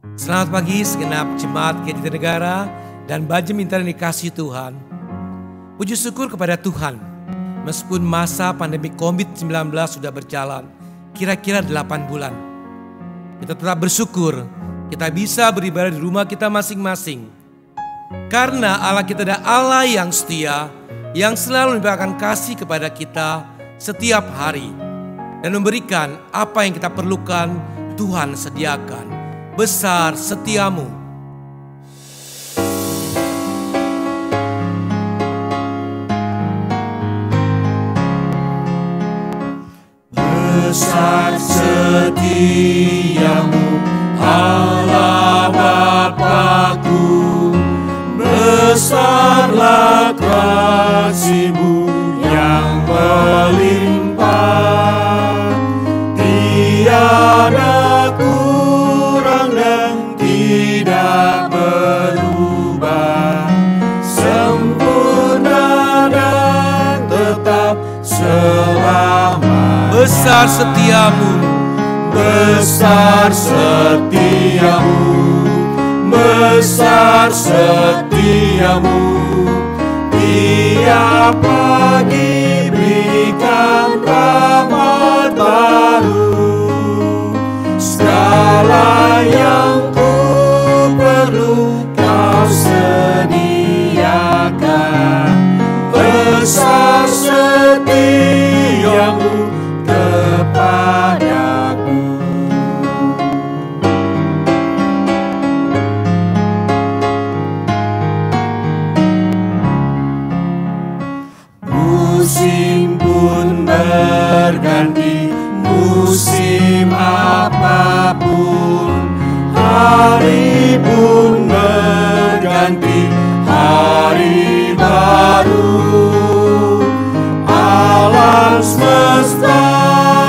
Selamat pagi segenap jemaat GKI Jatinegara dan Bajem Intan yang dikasihi Tuhan. Puji syukur kepada Tuhan, meskipun masa pandemi COVID-19 sudah berjalan kira-kira 8 bulan. Kita tetap bersyukur kita bisa beribadah di rumah kita masing-masing. Karena Allah kita adalah Allah yang setia, yang selalu memberikan kasih kepada kita setiap hari. Dan memberikan apa yang kita perlukan, Tuhan sediakan. Besar setiamu. Besar setiamu, Allah Bapa-Ku. Besarlah kasih-Mu yang melimpah. Tiada kurang dan tidak berubah, sempurna dan tetap selama. Besar setiamu, besar setiamu, besar setiamu. Tiap pagi berikan rahmat baru. Segala yang ku perlu Kau sediakan. Besar setiamu kepadaku. Musim pun berganti, musim apapun, hari pun berganti, hari baru. Alam semesta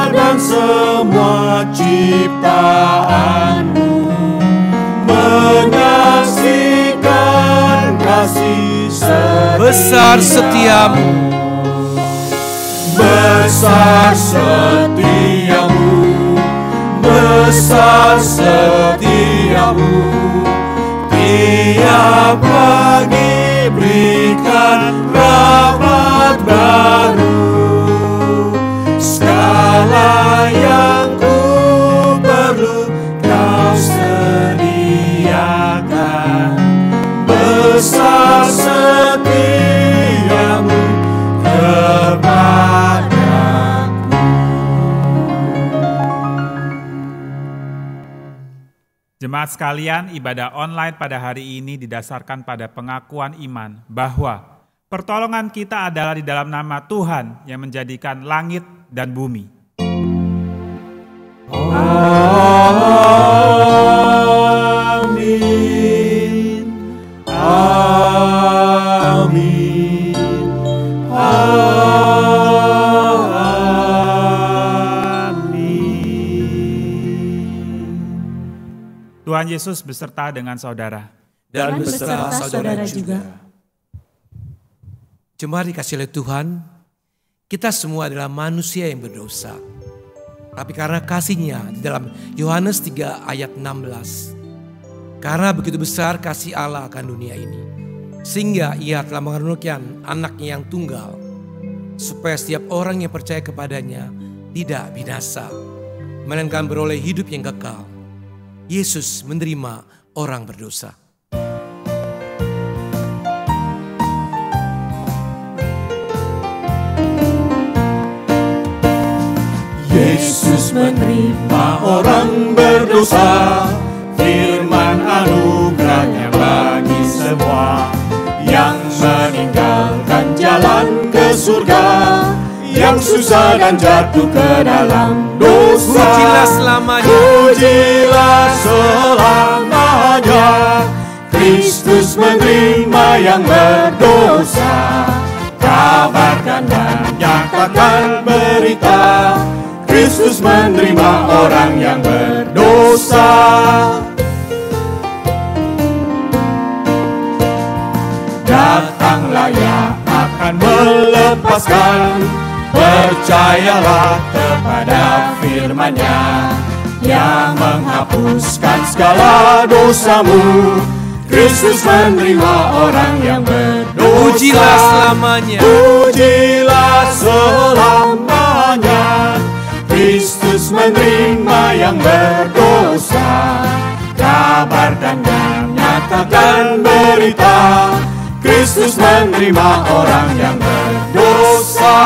dan semua ciptaan-Mu menyaksikan kasih setiamu. besar setiamu, besar setiamu, besar setiamu. Tiap pagi berikan rahmat baru. Segala yang ku perlu Kau sediakan. Besar setiamu kepadaku. Jemaat sekalian, ibadah online pada hari ini didasarkan pada pengakuan iman bahwa pertolongan kita adalah di dalam nama Tuhan yang menjadikan langit dan bumi. Amin. Amin. Amin. Tuhan Yesus beserta dengan saudara. dan beserta saudara juga. Jemaat dikasihi oleh Tuhan, kita semua adalah manusia yang berdosa. Tapi karena kasih-Nya di dalam Yohanes 3 ayat 16. Karena begitu besar kasih Allah akan dunia ini, sehingga Ia telah mengaruniakan anaknya yang tunggal, supaya setiap orang yang percaya kepadanya tidak binasa, melainkan beroleh hidup yang kekal. Yesus menerima orang berdosa. Yesus menerima orang berdosa, firman anugerah-Nya bagi semua yang meninggalkan jalan ke surga, yang susah dan jatuh ke dalam dosa. Pujilah selamanya, pujilah selamanya. Kristus menerima yang berdosa, kabarkan dan nyatakan berita. Kristus menerima orang yang berdosa. Datanglah Ia akan melepaskan. Percayalah kepada firman-Nya. yang menghapuskan segala dosamu. Kristus menerima orang yang berdosa. Pujilah selamanya. Pujilah selamanya. Kristus menerima yang berdosa. Kabarkan dan nyatakan berita, Kristus menerima orang yang berdosa.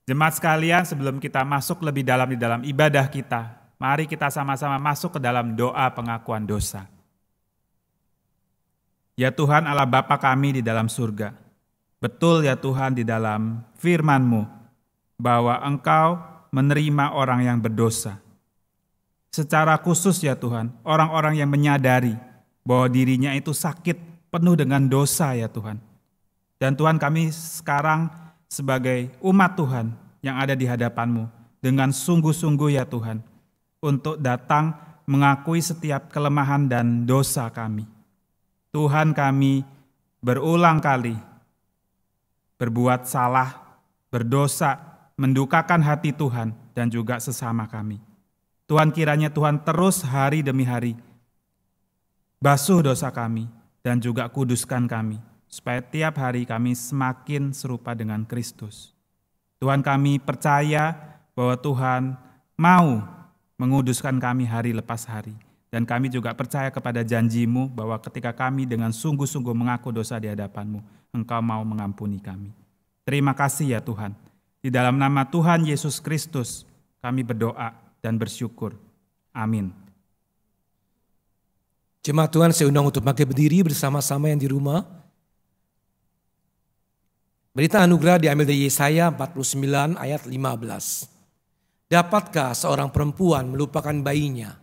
Jemaat sekalian, sebelum kita masuk lebih dalam di dalam ibadah kita, mari kita sama-sama masuk ke dalam doa pengakuan dosa. Ya Tuhan Allah Bapa kami di dalam surga, betul ya Tuhan di dalam firman-Mu bahwa Engkau menerima orang yang berdosa. Secara khusus ya Tuhan, orang-orang yang menyadari bahwa dirinya itu sakit, penuh dengan dosa ya Tuhan. Dan Tuhan, kami sekarang sebagai umat Tuhan yang ada di hadapan-Mu dengan sungguh-sungguh ya Tuhan, untuk datang mengakui setiap kelemahan dan dosa kami. Tuhan, kami berulang kali berbuat salah, berdosa, mendukakan hati Tuhan dan juga sesama kami. Tuhan, kiranya Tuhan terus hari demi hari basuh dosa kami dan juga kuduskan kami, supaya tiap hari kami semakin serupa dengan Kristus. Tuhan, kami percaya bahwa Tuhan mau menguduskan kami hari lepas hari. Dan kami juga percaya kepada janji-Mu bahwa ketika kami dengan sungguh-sungguh mengaku dosa di hadapan-Mu, Engkau mau mengampuni kami. Terima kasih ya Tuhan. Di dalam nama Tuhan Yesus Kristus kami berdoa dan bersyukur. Amin. Jemaat Tuhan, saya undang untuk bangkit berdiri bersama-sama yang di rumah. Berita anugerah diambil dari Yesaya 49 ayat 15. Dapatkah seorang perempuan melupakan bayinya,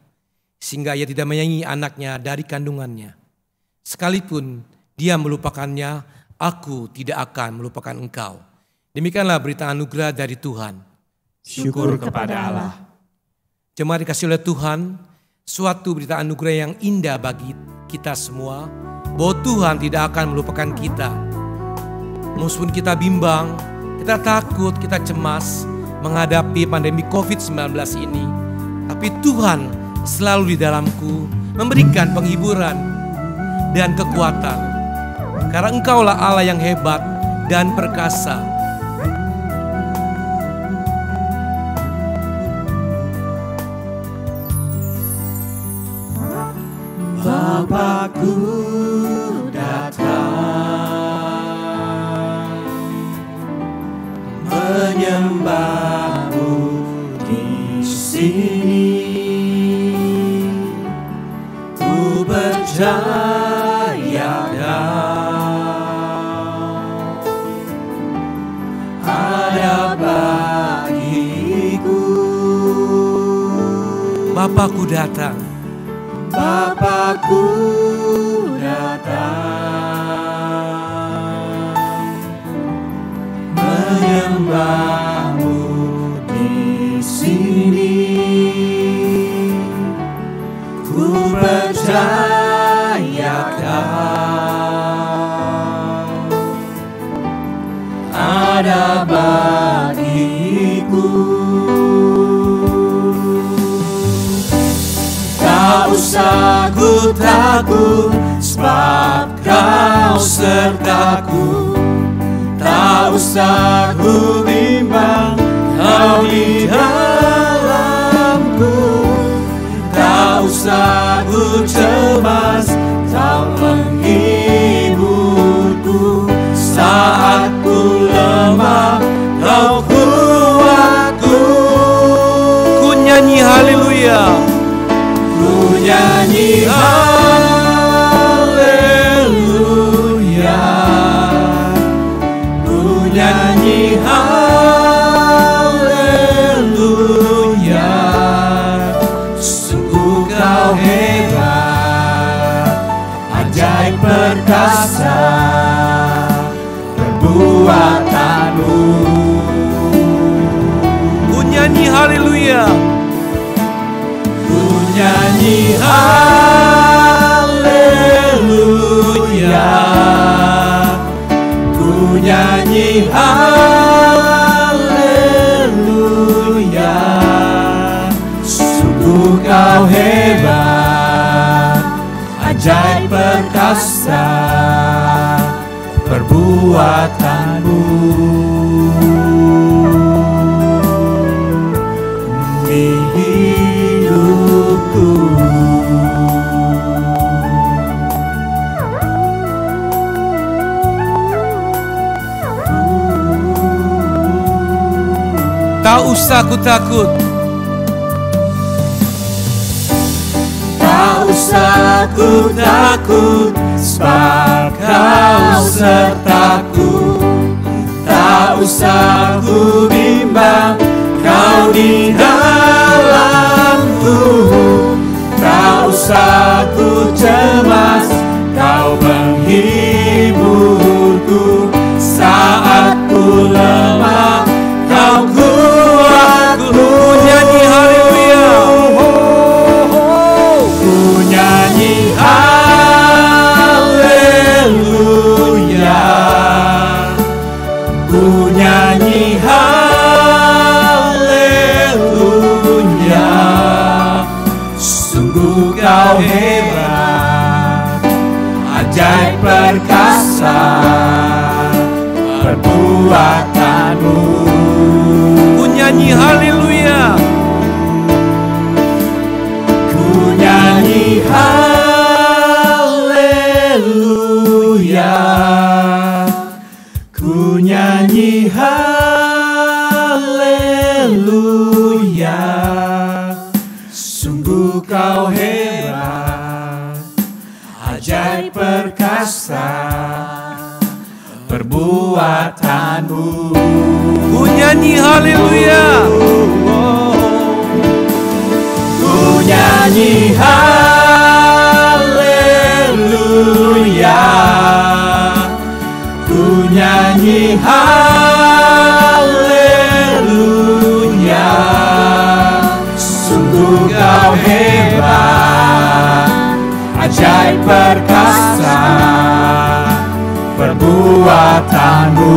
sehingga ia tidak menyayangi anaknya dari kandungannya? Sekalipun dia melupakannya, aku tidak akan melupakan engkau. Demikianlah berita anugerah dari Tuhan. Syukur kepada Allah. Jemaat dikasihi oleh Tuhan, suatu berita anugerah yang indah bagi kita semua, bahwa Tuhan tidak akan melupakan kita. Meskipun kita bimbang, kita takut, kita cemas menghadapi pandemi COVID-19 ini, tapi Tuhan selalu di dalamku memberikan penghiburan dan kekuatan. Karena Engkaulah Allah yang hebat dan perkasa. Bapakku datang menyembah-Mu di sini. Ku percaya ada bagiku. Bapakku datang. Bapakku datang menyembah-Mu di sini. Ku percaya ada bagiku. Tak usah ku takut, sebab Kau sertaku. Tak usah ku bimbang, Kau di dalamku. Tak usah ku cemas, Kau menghiburku. Saat ku lemah, Kau kuatku. Ku nyanyi haleluya. Ku nyanyi haleluya. Ku nyanyi haleluya. Sungguh Kau hebat, ajaib perkasa perbuatan-Mu. Ku nyanyi haleluya. Nyanyi haleluya. Ku nyanyi haleluya. Sungguh kau hebat, ajaib perkasa perbuatanmu di hidupku. Tak usah ku takut, tak usah ku takut, sebab kau sertaku. Tak usah ku bimbang, kau di dalamku. Tak usah ku cemas, kau menghiburku. Saat ku lemah, kau kuatku. ku nyanyi haleluya. Ku nyanyi haleluya, ku nyanyi haleluya. Sungguh kau hebat, ajaib perkasa perbuatanmu. Ku nyanyi haleluya. Ku nyanyi haleluya, ku nyanyi haleluya. Sungguh kau hebat, ajaib perkasa perbuatanmu. Ku nyanyi haleluya. Ku nyanyi haleluya, ku nyanyi haleluya. Sungguh kau hebat, ajaib perkasa perbuatanmu.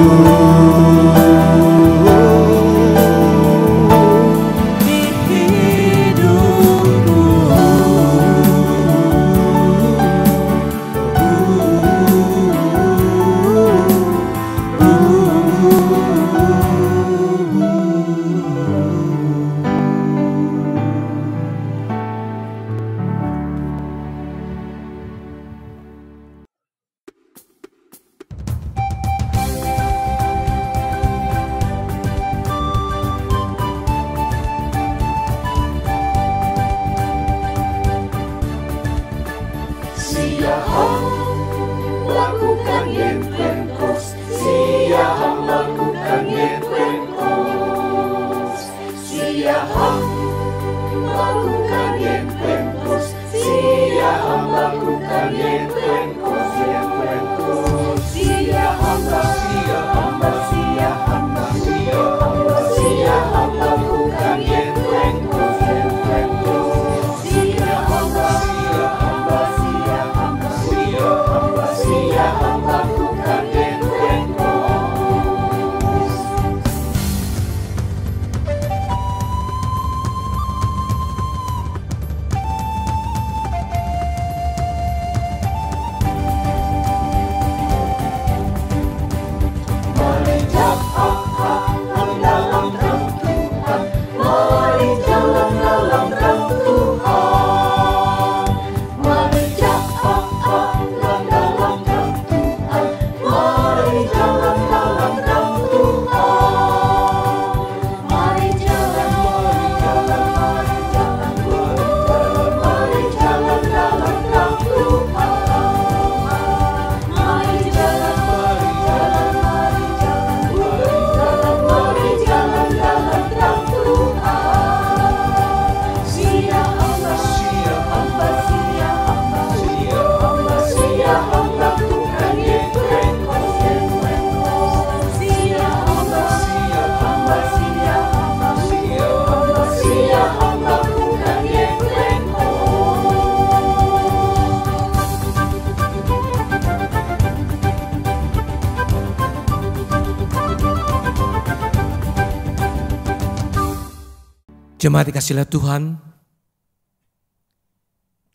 Jemaat dikasihilah Tuhan,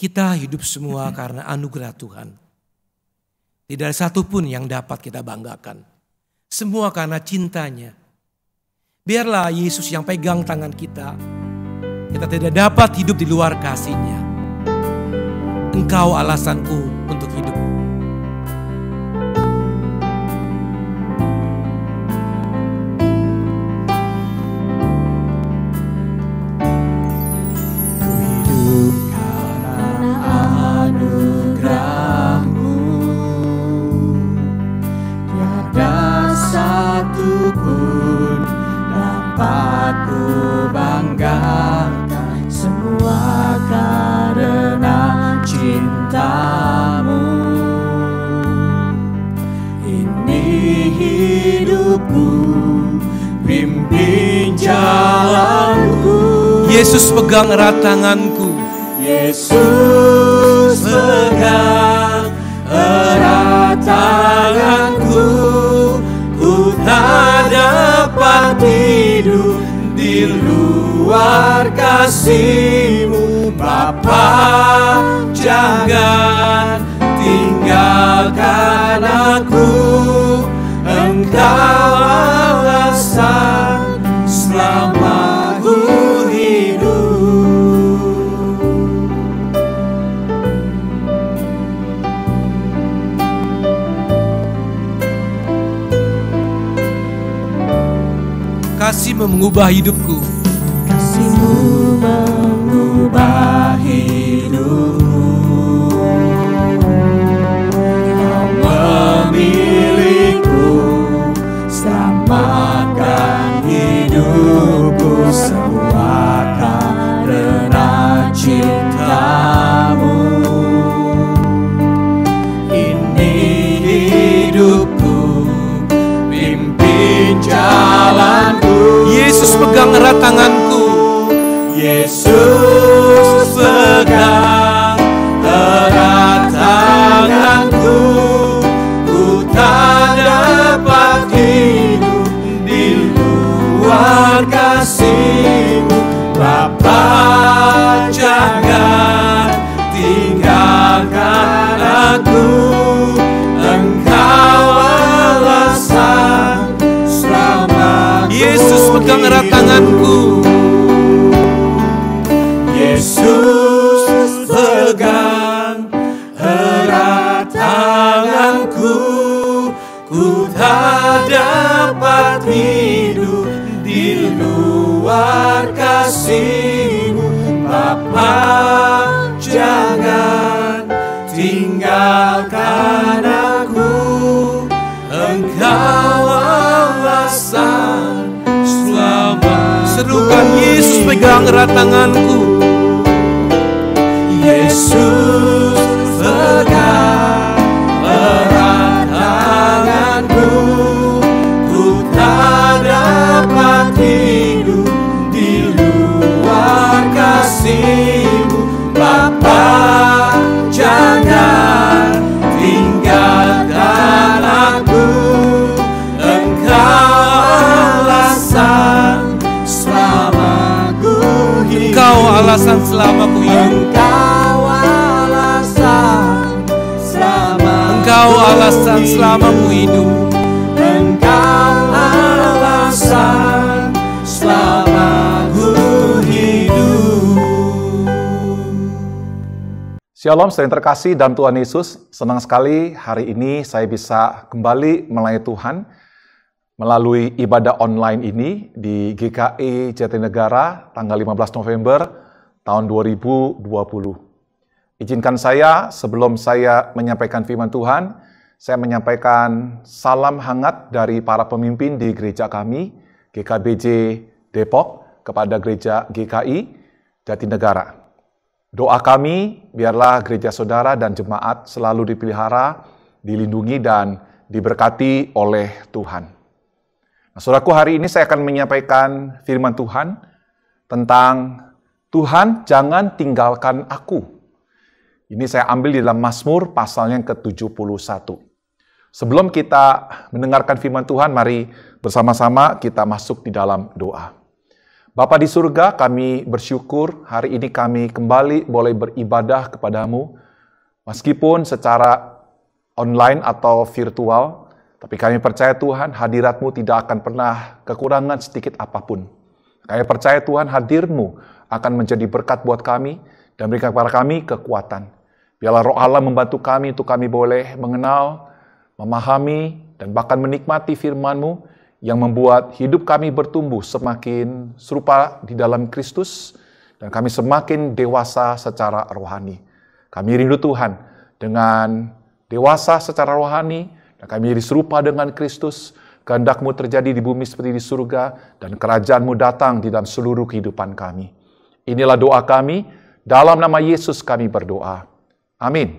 Kita hidup semua karena anugerah Tuhan. Tidak ada satupun yang dapat kita banggakan. Semua karena cintanya. Biarlah Yesus yang pegang tangan kita. Kita tidak dapat hidup di luar kasih-Nya. Engkau alasanku untuk hidup. Yesus pegang erat tanganku. Yesus pegang erat tanganku. Ku tak dapat hidup di luar kasih-Mu. Bapa, jangan tinggalkan aku. Engkau alasan selama ku hidup. Kasih-Mu mengubah hidupku. Kasih-Mu mengubah hidupku. Kau memilihku, selamatkan hidupku. Semua karena cinta-Mu. Ini hidupku, pimpin jalanku. Yesus pegang erat tanganku. Yesus pegang erat tanganku. Ku tak dapat hidup di luar kasih-Mu. Bapa, jangan tinggalkan aku. Engkau alasan selama Yesus pegang erat tanganku. Yesus pegang erat tanganku. Ku tak dapat hidup di luar kasih-Mu. Bapa, jangan tinggalkan aku. Engkau alasan selama. Serukan, Yesus pegang erat tanganku. Yesus pegang erat tanganku. Ku tak dapat hidup di luar kasih-Mu. Bapa, jangan tinggalkan aku. Engkau alasan selama ku hidup. Engkau alasan selama ku hidup. Engkau alasan selama ku hidup. Engkau alasan selama ku hidup. Shalom, saudara terkasih dan Tuhan Yesus. Senang sekali hari ini saya bisa kembali melayani Tuhan melalui ibadah online ini di GKI Jatinegara tanggal 15 November tahun 2020. Izinkan saya, sebelum saya menyampaikan firman Tuhan, saya menyampaikan salam hangat dari para pemimpin di gereja kami, GKBJ Depok, kepada gereja GKI Jatinegara. Doa kami, biarlah gereja saudara dan jemaat selalu dipelihara, dilindungi, dan diberkati oleh Tuhan. Nah, saudaraku, hari ini saya akan menyampaikan firman Tuhan tentang Tuhan jangan tinggalkan aku. Ini saya ambil di dalam Mazmur pasalnya yang ke-71. Sebelum kita mendengarkan firman Tuhan, mari bersama-sama kita masuk di dalam doa. Bapa di surga, kami bersyukur hari ini kami kembali boleh beribadah kepadamu, meskipun secara online atau virtual, tapi kami percaya Tuhan hadirat-Mu tidak akan pernah kekurangan sedikit apapun. Kami percaya Tuhan hadir-Mu akan menjadi berkat buat kami dan berikan kepada kami kekuatan. Biarlah Roh Allah membantu kami untuk kami boleh mengenal, memahami, dan bahkan menikmati firman-Mu yang membuat hidup kami bertumbuh semakin serupa di dalam Kristus dan kami semakin dewasa secara rohani. Kami rindu Tuhan dengan dewasa secara rohani dan kami jadi serupa dengan Kristus. Kehendak-Mu terjadi di bumi seperti di surga dan kerajaan-Mu datang di dalam seluruh kehidupan kami. Inilah doa kami, dalam nama Yesus kami berdoa. Amin.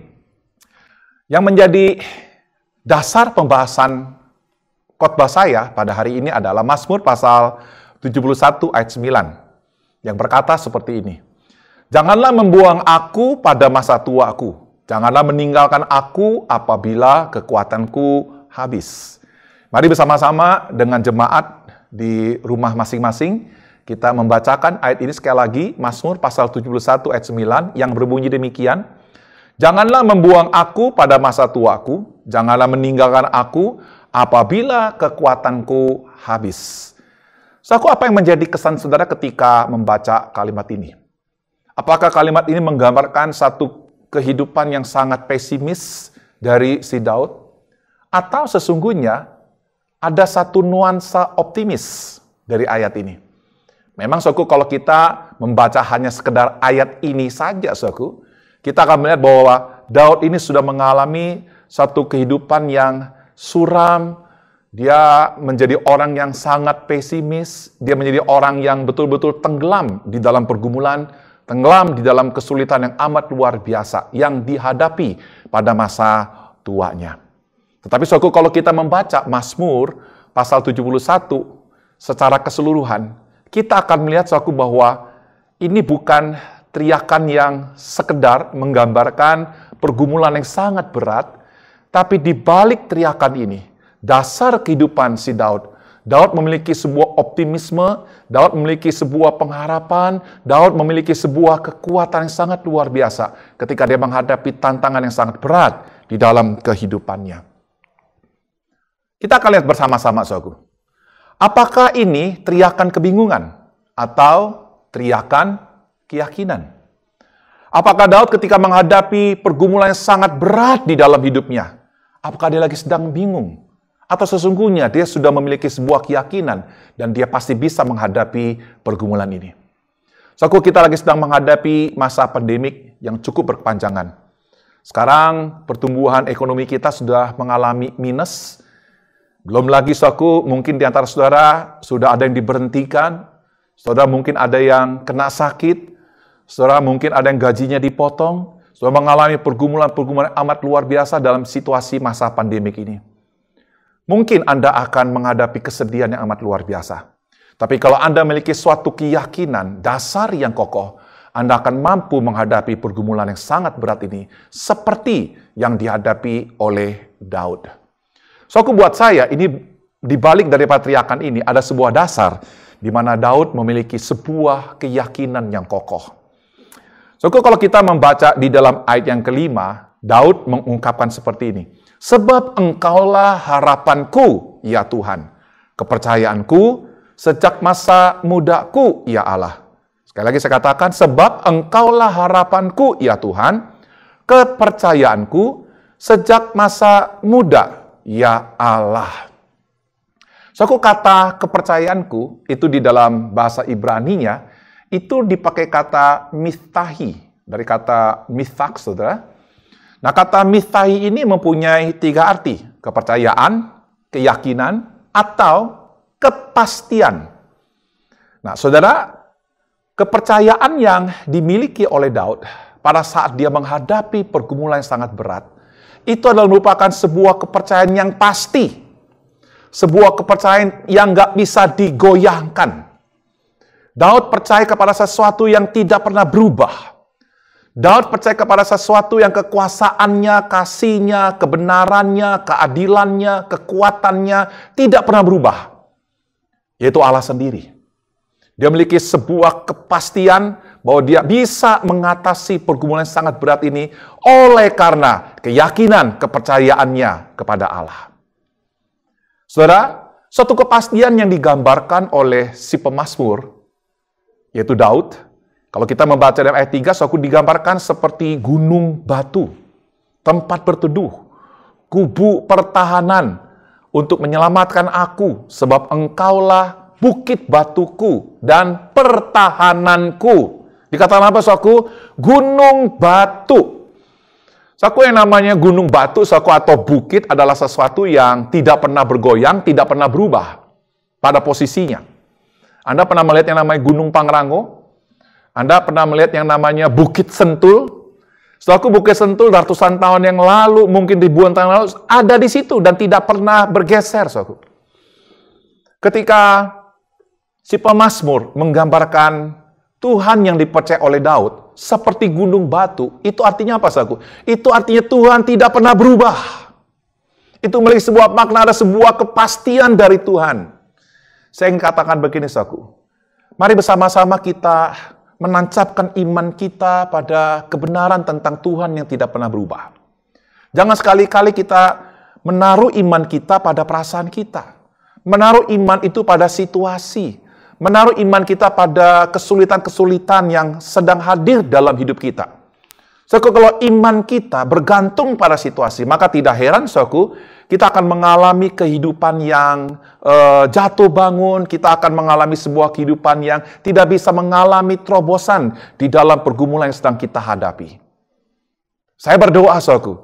Yang menjadi dasar pembahasan khotbah saya pada hari ini adalah Mazmur pasal 71 ayat 9 yang berkata seperti ini. Janganlah membuang aku pada masa tuaku. Janganlah meninggalkan aku apabila kekuatanku habis. Mari bersama-sama dengan jemaat di rumah masing-masing kita membacakan ayat ini sekali lagi. Mazmur pasal 71 ayat 9 yang berbunyi demikian. Janganlah membuang aku pada masa tuaku. Janganlah meninggalkan aku apabila kekuatanku habis. Saudaraku, apa yang menjadi kesan saudara ketika membaca kalimat ini? Apakah kalimat ini menggambarkan satu kehidupan yang sangat pesimis dari si Daud? Atau sesungguhnya ada satu nuansa optimis dari ayat ini? Memang saudaraku, kalau kita membaca hanya sekedar ayat ini saja, saudaraku, kita akan melihat bahwa Daud ini sudah mengalami satu kehidupan yang suram, dia menjadi orang yang sangat pesimis, dia menjadi orang yang betul-betul tenggelam di dalam pergumulan, tenggelam di dalam kesulitan yang amat luar biasa yang dihadapi pada masa tuanya. Tetapi saudaraku, kalau kita membaca Mazmur pasal 71 secara keseluruhan, kita akan melihat saudaraku bahwa ini bukan teriakan yang sekedar menggambarkan pergumulan yang sangat berat, tapi di balik teriakan ini, dasar kehidupan si Daud. Daud memiliki sebuah optimisme, Daud memiliki sebuah pengharapan, Daud memiliki sebuah kekuatan yang sangat luar biasa ketika dia menghadapi tantangan yang sangat berat di dalam kehidupannya. Kita akan lihat bersama-sama, saudaraku. Apakah ini teriakan kebingungan atau teriakan keyakinan? Apakah Daud ketika menghadapi pergumulan yang sangat berat di dalam hidupnya, apakah dia lagi sedang bingung? Atau sesungguhnya dia sudah memiliki sebuah keyakinan dan dia pasti bisa menghadapi pergumulan ini? Saudaraku, kita lagi sedang menghadapi masa pandemik yang cukup berkepanjangan. Sekarang pertumbuhan ekonomi kita sudah mengalami minus. Belum lagi, saudaraku, mungkin di antara saudara sudah ada yang diberhentikan, saudara mungkin ada yang kena sakit, saudara mungkin ada yang gajinya dipotong, saudara mengalami pergumulan-pergumulan amat luar biasa dalam situasi masa pandemik ini. Mungkin Anda akan menghadapi kesedihan yang amat luar biasa. Tapi kalau Anda memiliki suatu keyakinan, dasar yang kokoh, Anda akan mampu menghadapi pergumulan yang sangat berat ini, seperti yang dihadapi oleh Daud. So, buat saya, ini dibalik daripada teriakan ini, ada sebuah dasar, di mana Daud memiliki sebuah keyakinan yang kokoh. So, kalau kita membaca di dalam ayat yang kelima, Daud mengungkapkan seperti ini. Sebab Engkaulah harapanku, ya Tuhan. Kepercayaanku sejak masa mudaku, ya Allah. Sekali lagi saya katakan, sebab Engkaulah harapanku, ya Tuhan. Kepercayaanku sejak masa muda, ya Allah. So, kata kepercayaanku, itu di dalam bahasa Ibraninya, itu dipakai kata mithtahi, dari kata mithak, saudara. Nah, kata mithtahi ini mempunyai tiga arti. Kepercayaan, keyakinan, atau kepastian. Nah, saudara, kepercayaan yang dimiliki oleh Daud pada saat dia menghadapi pergumulan yang sangat berat, itu adalah merupakan sebuah kepercayaan yang pasti. Sebuah kepercayaan yang nggak bisa digoyahkan. Daud percaya kepada sesuatu yang tidak pernah berubah. Daud percaya kepada sesuatu yang kekuasaannya, kasihnya, kebenarannya, keadilannya, kekuatannya tidak pernah berubah. Yaitu Allah sendiri. Dia memiliki sebuah kepastian bahwa dia bisa mengatasi pergumulan yang sangat berat ini oleh karena keyakinan, kepercayaannya kepada Allah. Saudara, suatu kepastian yang digambarkan oleh si pemazmur, yaitu Daud. Kalau kita membaca dalam ayat 3, suatu digambarkan seperti gunung batu, tempat berteduh, kubu pertahanan untuk menyelamatkan aku, sebab engkaulah bukit batuku dan pertahananku. Dikatakan apa, saudaraku? Gunung batu. Saudaraku, yang namanya gunung batu, saudaraku, atau bukit adalah sesuatu yang tidak pernah bergoyang, tidak pernah berubah pada posisinya. Anda pernah melihat yang namanya Gunung Pangrango? Anda pernah melihat yang namanya Bukit Sentul? Saudaraku, Bukit Sentul ratusan tahun yang lalu, mungkin ribuan tahun lalu, ada di situ dan tidak pernah bergeser, saudaraku. Ketika si pemazmur menggambarkan Tuhan yang dipercaya oleh Daud seperti gunung batu, itu artinya apa, saudaraku? Itu artinya Tuhan tidak pernah berubah. Itu memiliki sebuah makna, ada sebuah kepastian dari Tuhan. Saya ingin katakan begini, saudaraku. Mari bersama-sama kita menancapkan iman kita pada kebenaran tentang Tuhan yang tidak pernah berubah. Jangan sekali-kali kita menaruh iman kita pada perasaan kita. Menaruh iman itu pada situasi. Menaruh iman kita pada kesulitan-kesulitan yang sedang hadir dalam hidup kita. So, kalau iman kita bergantung pada situasi, maka tidak heran, saudaraku, kita akan mengalami kehidupan yang jatuh bangun, kita akan mengalami sebuah kehidupan yang tidak bisa mengalami terobosan di dalam pergumulan yang sedang kita hadapi. Saya berdoa, saudaraku,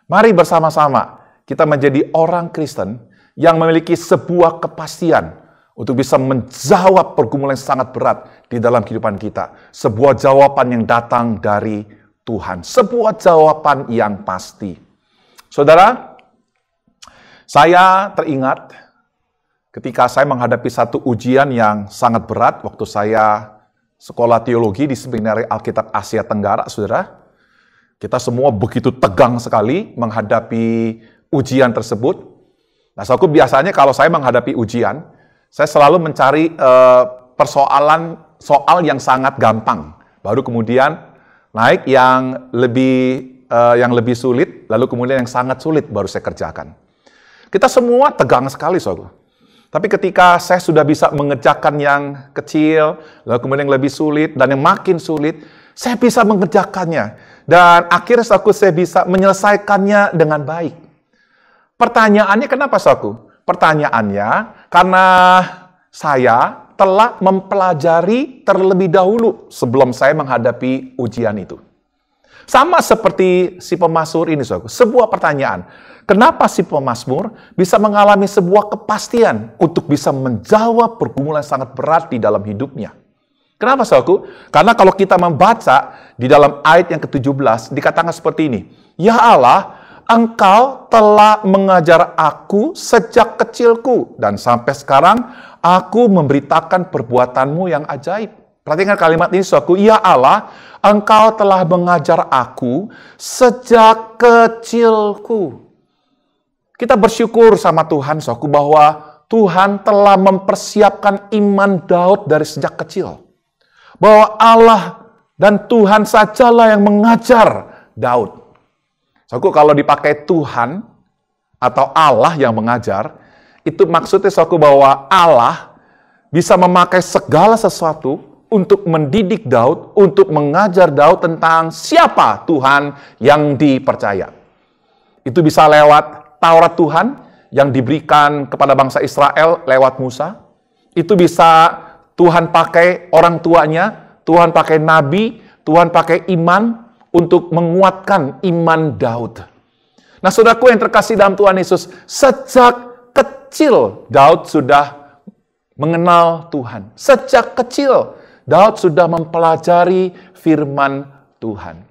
mari bersama-sama kita menjadi orang Kristen yang memiliki sebuah kepastian untuk bisa menjawab pergumulan yang sangat berat di dalam kehidupan kita. Sebuah jawaban yang datang dari Tuhan. Sebuah jawaban yang pasti. Saudara, saya teringat ketika saya menghadapi satu ujian yang sangat berat waktu saya sekolah teologi di Seminari Alkitab Asia Tenggara, saudara. Kita semua begitu tegang sekali menghadapi ujian tersebut. Nah, saudaraku, biasanya kalau saya menghadapi ujian, saya selalu mencari soal yang sangat gampang, baru kemudian naik yang lebih sulit, lalu kemudian yang sangat sulit baru saya kerjakan. Kita semua tegang sekali, saudara. Tapi ketika saya sudah bisa mengerjakan yang kecil, lalu kemudian yang lebih sulit dan yang makin sulit, saya bisa mengerjakannya dan akhirnya, saudara, saya bisa menyelesaikannya dengan baik. Pertanyaannya kenapa, saudara? Pertanyaannya, karena saya telah mempelajari terlebih dahulu sebelum saya menghadapi ujian itu. Sama seperti si pemazmur ini, saudara. Sebuah pertanyaan, kenapa si pemazmur bisa mengalami sebuah kepastian untuk bisa menjawab pergumulan sangat berat di dalam hidupnya? Kenapa, saudaraku? Karena kalau kita membaca di dalam ayat yang ke-17, dikatakan seperti ini, "Ya Allah, Engkau telah mengajar aku sejak kecilku, dan sampai sekarang aku memberitakan perbuatanmu yang ajaib." Perhatikan kalimat ini, saudaraku. Ya Allah, Engkau telah mengajar aku sejak kecilku. Kita bersyukur sama Tuhan, saudaraku, bahwa Tuhan telah mempersiapkan iman Daud dari sejak kecil. Bahwa Allah dan Tuhan sajalah yang mengajar Daud. Saudaraku, kalau dipakai Tuhan atau Allah yang mengajar, itu maksudnya, saudaraku, bahwa Allah bisa memakai segala sesuatu untuk mendidik Daud, untuk mengajar Daud tentang siapa Tuhan yang dipercaya. Itu bisa lewat Taurat Tuhan yang diberikan kepada bangsa Israel lewat Musa. Itu bisa Tuhan pakai orang tuanya, Tuhan pakai nabi, Tuhan pakai iman, untuk menguatkan iman Daud. Nah, saudaraku yang terkasih dalam Tuhan Yesus, sejak kecil Daud sudah mengenal Tuhan. Sejak kecil Daud sudah mempelajari firman Tuhan.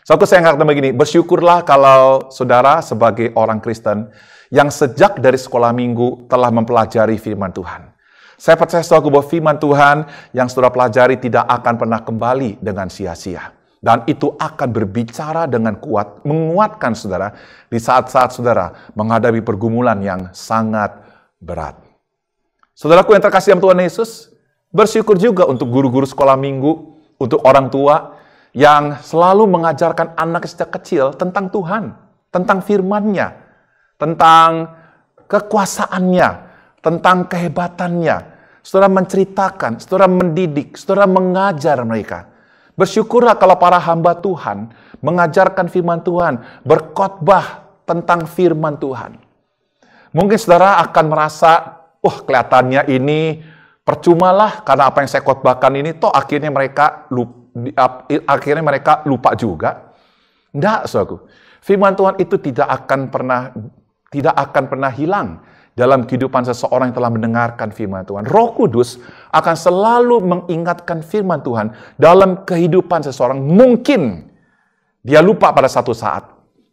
Saudaraku, saya katakan begini, bersyukurlah kalau saudara sebagai orang Kristen yang sejak dari sekolah minggu telah mempelajari firman Tuhan. Saya percaya, saudaraku, bahwa firman Tuhan yang saudara pelajari tidak akan pernah kembali dengan sia-sia. Dan itu akan berbicara dengan kuat, menguatkan saudara di saat-saat saudara menghadapi pergumulan yang sangat berat. Saudaraku yang terkasih dalam Tuhan Yesus, Bersyukur juga untuk guru-guru sekolah minggu, untuk orang tua yang selalu mengajarkan anak sejak kecil tentang Tuhan, tentang firman-Nya, tentang kekuasaannya, tentang kehebatannya. Saudara menceritakan, saudara mendidik, saudara mengajar mereka. Bersyukurlah kalau para hamba Tuhan mengajarkan firman Tuhan, berkhotbah tentang firman Tuhan. Mungkin saudara akan merasa, wah kelihatannya ini percumalah karena apa yang saya khotbahkan ini, toh akhirnya mereka lupa juga. Tidak, saudaraku. Firman Tuhan itu tidak akan pernah hilang dalam kehidupan seseorang yang telah mendengarkan firman Tuhan. Roh Kudus akan selalu mengingatkan firman Tuhan dalam kehidupan seseorang. Mungkin dia lupa pada satu saat,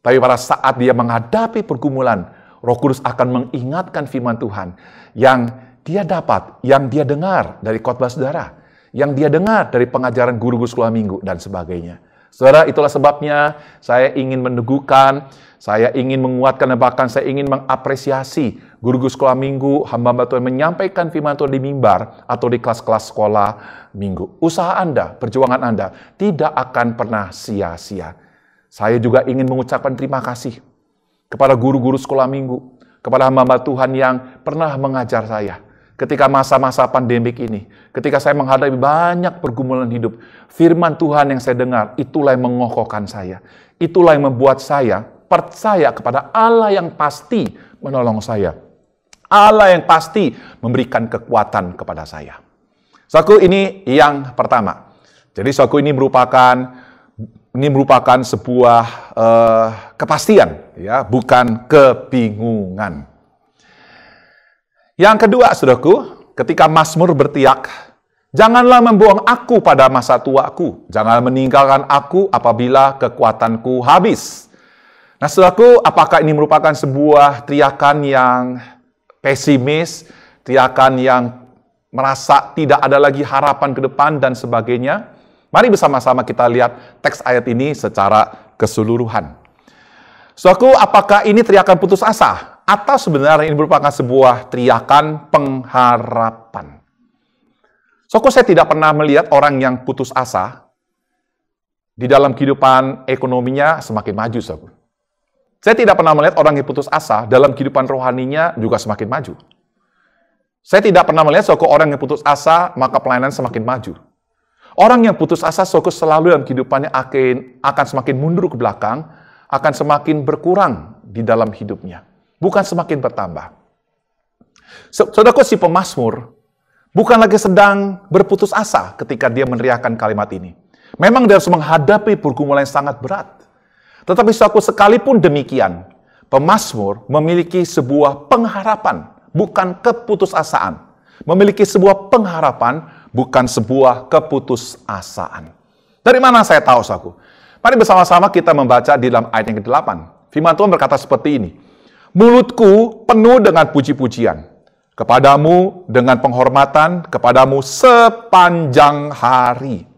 tapi pada saat dia menghadapi pergumulan, Roh Kudus akan mengingatkan firman Tuhan yang dia dapat, yang dia dengar dari khotbah saudara, yang dia dengar dari pengajaran guru-guru sekolah minggu, dan sebagainya. Saudara, itulah sebabnya saya ingin meneguhkan, saya ingin menguatkan, dan bahkan saya ingin mengapresiasi guru-guru sekolah minggu, hamba-hamba Tuhan menyampaikan firman Tuhan di mimbar atau di kelas-kelas sekolah minggu. Usaha Anda, perjuangan Anda tidak akan pernah sia-sia. Saya juga ingin mengucapkan terima kasih kepada guru-guru sekolah minggu, kepada hamba-hamba Tuhan yang pernah mengajar saya. Ketika masa-masa pandemik ini, ketika saya menghadapi banyak pergumulan hidup, firman Tuhan yang saya dengar, itulah yang mengokohkan saya. Itulah yang membuat saya percaya kepada Allah yang pasti menolong saya. Allah yang pasti memberikan kekuatan kepada saya. Saudaraku, ini yang pertama. Jadi saudaraku, ini merupakan sebuah kepastian, ya, bukan kebingungan. Yang kedua, saudaraku, ketika Mazmur berteriak, janganlah membuang aku pada masa tuaku, jangan meninggalkan aku apabila kekuatanku habis. Nah, saudaraku, apakah ini merupakan sebuah teriakan yang pesimis, teriakan yang merasa tidak ada lagi harapan ke depan dan sebagainya? Mari bersama-sama kita lihat teks ayat ini secara keseluruhan. Saudaraku, apakah ini teriakan putus asa? Atau sebenarnya ini merupakan sebuah teriakan pengharapan? Saudaraku, saya tidak pernah melihat orang yang putus asa di dalam kehidupan ekonominya semakin maju, saudaraku. Saya tidak pernah melihat orang yang putus asa dalam kehidupan rohaninya juga semakin maju. Saya tidak pernah melihat saudaraku orang yang putus asa maka pelayanan semakin maju. Orang yang putus asa saudaraku selalu dalam kehidupannya akan semakin mundur ke belakang, akan semakin berkurang di dalam hidupnya. Bukan semakin bertambah. Saudaraku, si pemazmur bukan lagi sedang berputus asa ketika dia meneriakkan kalimat ini. Memang dia harus menghadapi pergumulan yang sangat berat. Tetapi saudaraku, sekalipun demikian, pemazmur memiliki sebuah pengharapan, bukan keputusasaan. Memiliki sebuah pengharapan, bukan sebuah keputusasaan. Dari mana saya tahu, saudaraku? Mari bersama-sama kita membaca di dalam ayat yang ke-8. Firman Tuhan berkata seperti ini. Mulutku penuh dengan puji-pujian, kepadamu dengan penghormatan, kepadamu sepanjang hari.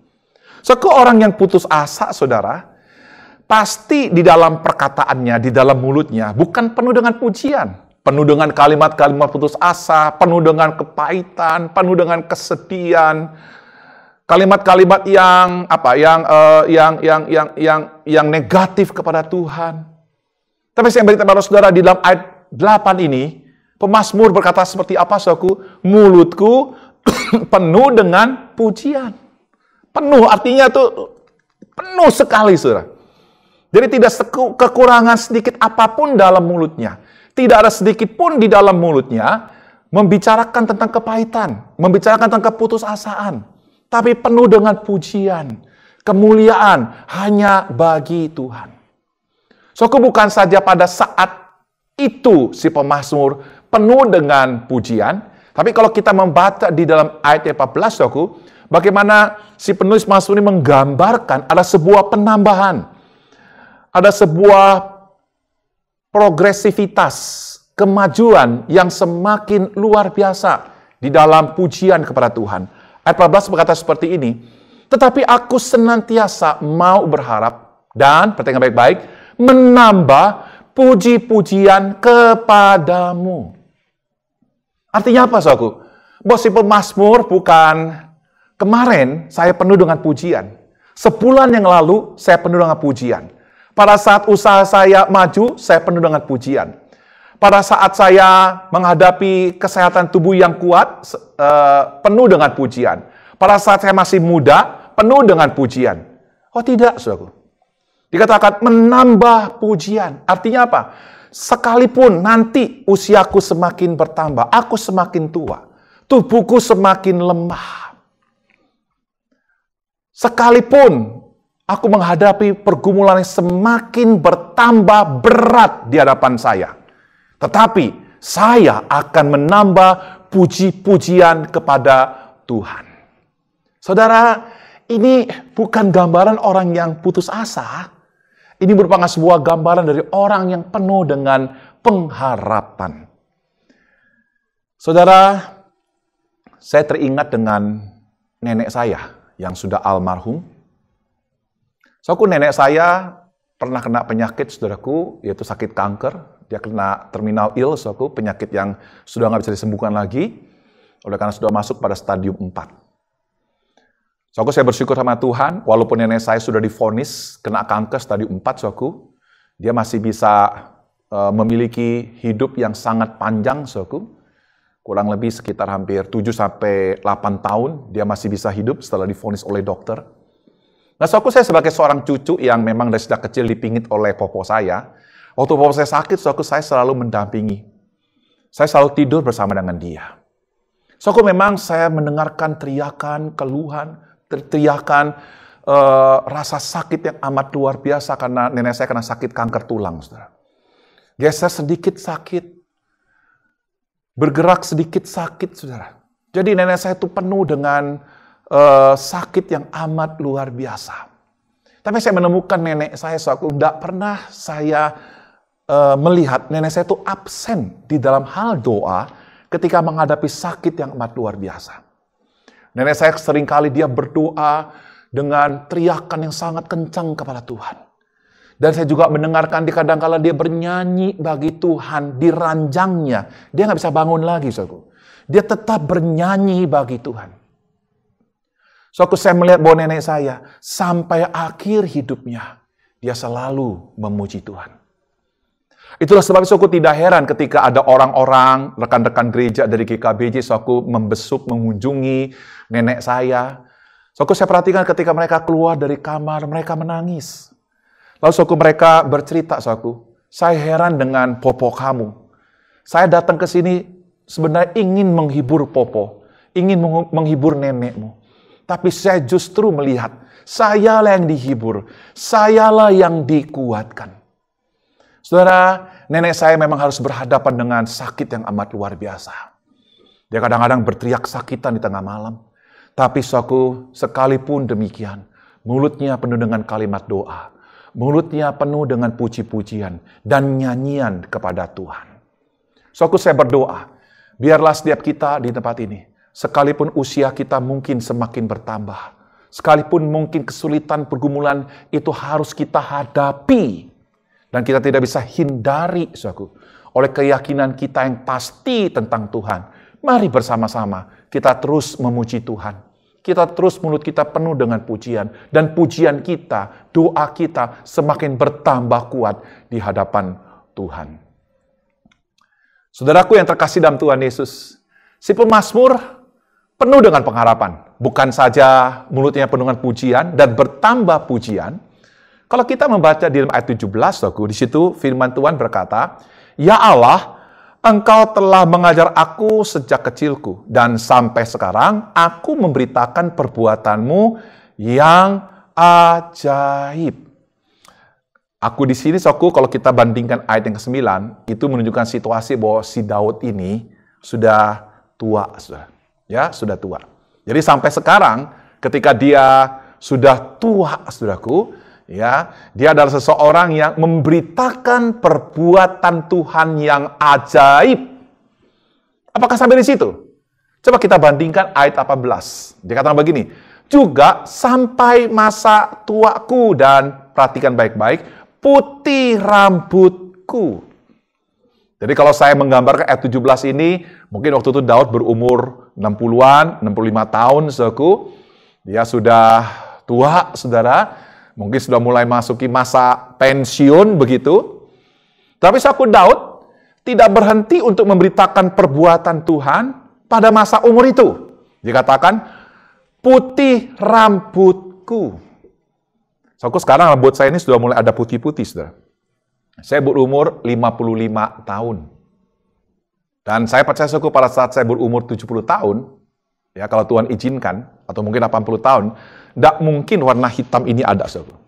Orang yang putus asa, saudara, pasti di dalam perkataannya, di dalam mulutnya, bukan penuh dengan pujian, penuh dengan kalimat-kalimat putus asa, penuh dengan kepahitan, penuh dengan kesedihan, kalimat-kalimat yang negatif kepada Tuhan. Tapi saya beritahu kepada saudara di dalam ayat 8 ini, pemazmur berkata seperti apa, saudaraku? Mulutku penuh dengan pujian. Penuh artinya tuh penuh sekali, saudara. Jadi tidak kekurangan sedikit apapun dalam mulutnya. Tidak ada sedikit pun di dalam mulutnya membicarakan tentang kepahitan, membicarakan tentang keputusasaan. Tapi penuh dengan pujian, kemuliaan hanya bagi Tuhan. Bukan saja pada saat itu si pemazmur penuh dengan pujian, tapi kalau kita membaca di dalam ayat 14, bagaimana si penulis mazmur ini menggambarkan ada sebuah penambahan, ada sebuah progresivitas, kemajuan yang semakin luar biasa di dalam pujian kepada Tuhan. Ayat 14 berkata seperti ini, tetapi aku senantiasa mau berharap dan, perhatikan baik-baik, menambah puji-pujian kepadamu. Artinya apa, saudaraku? Bahwa si pemazmur bukan kemarin saya penuh dengan pujian. Sebulan yang lalu saya penuh dengan pujian. Pada saat usaha saya maju, saya penuh dengan pujian. Pada saat saya menghadapi kesehatan tubuh yang kuat, penuh dengan pujian. Pada saat saya masih muda, penuh dengan pujian. Oh tidak, saudaraku. Dikatakan menambah pujian. Artinya apa? Sekalipun nanti usiaku semakin bertambah, aku semakin tua, tubuhku semakin lemah. Sekalipun aku menghadapi pergumulan yang semakin bertambah berat di hadapan saya, tetapi saya akan menambah puji-pujian kepada Tuhan. Saudara, ini bukan gambaran orang yang putus asa. Ini merupakan sebuah gambaran dari orang yang penuh dengan pengharapan. Saudara, saya teringat dengan nenek saya yang sudah almarhum. Nenek saya pernah kena penyakit, saudaraku, yaitu sakit kanker. Dia kena terminal ill, saudaraku, penyakit yang sudah nggak bisa disembuhkan lagi, oleh karena sudah masuk pada stadium 4. Saya bersyukur sama Tuhan, walaupun nenek saya sudah divonis kena kanker stadium 4, dia masih bisa memiliki hidup yang sangat panjang, kurang lebih sekitar hampir 7-8 tahun, dia masih bisa hidup setelah divonis oleh dokter. Nah, saya sebagai seorang cucu yang memang dari sejak kecil dipingit oleh popo saya, waktu popo saya sakit, saya selalu mendampingi. Saya selalu tidur bersama dengan dia. Memang saya mendengarkan teriakan, keluhan, teriakan rasa sakit yang amat luar biasa karena nenek saya kena sakit kanker tulang, saudara. Geser sedikit sakit, bergerak sedikit sakit, saudara. Jadi nenek saya itu penuh dengan sakit yang amat luar biasa. Tapi saya menemukan nenek saya, tidak pernah saya melihat nenek saya itu absen di dalam hal doa ketika menghadapi sakit yang amat luar biasa. Nenek saya seringkali dia berdoa dengan teriakan yang sangat kencang kepada Tuhan. Dan saya juga mendengarkan kadang-kala dia bernyanyi bagi Tuhan di ranjangnya. Dia nggak bisa bangun lagi, saudaraku. Dia tetap bernyanyi bagi Tuhan. Saya melihat bahwa nenek saya sampai akhir hidupnya, dia selalu memuji Tuhan. Itulah sebab tidak heran ketika ada orang-orang, rekan-rekan gereja dari GKBJ, membesuk, mengunjungi nenek saya. Saya perhatikan ketika mereka keluar dari kamar, mereka menangis. Lalu mereka bercerita, saya heran dengan popo kamu. Saya datang ke sini sebenarnya ingin menghibur popo, ingin menghibur nenekmu. Tapi saya justru melihat, sayalah yang dihibur, sayalah yang dikuatkan. Saudara, nenek saya memang harus berhadapan dengan sakit yang amat luar biasa. Dia kadang-kadang berteriak sakitan di tengah malam. Tapi sekalipun demikian, mulutnya penuh dengan kalimat doa. Mulutnya penuh dengan puji-pujian dan nyanyian kepada Tuhan. Saya berdoa, biarlah setiap kita di tempat ini, sekalipun usia kita mungkin semakin bertambah, sekalipun mungkin kesulitan pergumulan itu harus kita hadapi, dan kita tidak bisa hindari, oleh keyakinan kita yang pasti tentang Tuhan. Mari bersama-sama kita terus memuji Tuhan. Kita terus mulut kita penuh dengan pujian. Dan pujian kita, doa kita semakin bertambah kuat di hadapan Tuhan. Saudaraku yang terkasih dalam Tuhan Yesus, si pemazmur penuh dengan pengharapan. Bukan saja mulutnya penuh dengan pujian dan bertambah pujian. Kalau kita membaca di dalam ayat 17, di situ firman Tuhan berkata, "Ya Allah, Engkau telah mengajar aku sejak kecilku, dan sampai sekarang aku memberitakan perbuatanmu yang ajaib." Aku di sini, kalau kita bandingkan ayat yang ke-9, itu menunjukkan situasi bahwa si Daud ini sudah tua, sudah tua. Jadi sampai sekarang, ketika dia sudah tua, saudaraku, dia adalah seseorang yang memberitakan perbuatan Tuhan yang ajaib. Apakah sampai di situ? Coba kita bandingkan ayat 18. Dia katakan begini, "Juga sampai masa tuaku," dan perhatikan baik-baik, "putih rambutku." Jadi kalau saya menggambarkan ayat 17 ini, mungkin waktu itu Daud berumur 60-an, 65 tahun, saudaraku. Dia sudah tua, saudara. Mungkin sudah mulai masuki masa pensiun, begitu. Tapi saudaraku, Daud tidak berhenti untuk memberitakan perbuatan Tuhan pada masa umur itu. Dia katakan, putih rambutku. Saudaraku, sekarang rambut saya ini sudah mulai ada putih-putih, saudara. Saya berumur 55 tahun. Dan saya percaya saudaraku, pada saat saya berumur 70 tahun, ya kalau Tuhan izinkan, atau mungkin 80 tahun, tidak mungkin warna hitam ini ada, saudaraku.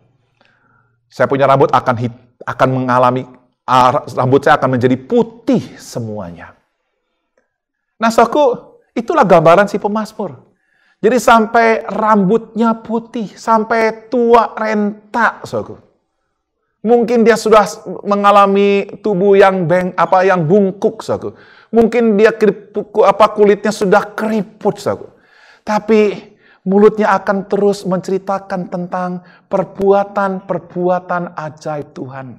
Saya punya rambut akan mengalami, rambut saya akan menjadi putih semuanya. Nah saudaraku, itulah gambaran si pemazmur. Jadi sampai rambutnya putih, sampai tua renta, saudaraku. Mungkin dia sudah mengalami tubuh yang bungkuk, saudaraku. Mungkin dia kulitnya sudah keriput, saudaraku. Tapi mulutnya akan terus menceritakan tentang perbuatan-perbuatan ajaib Tuhan.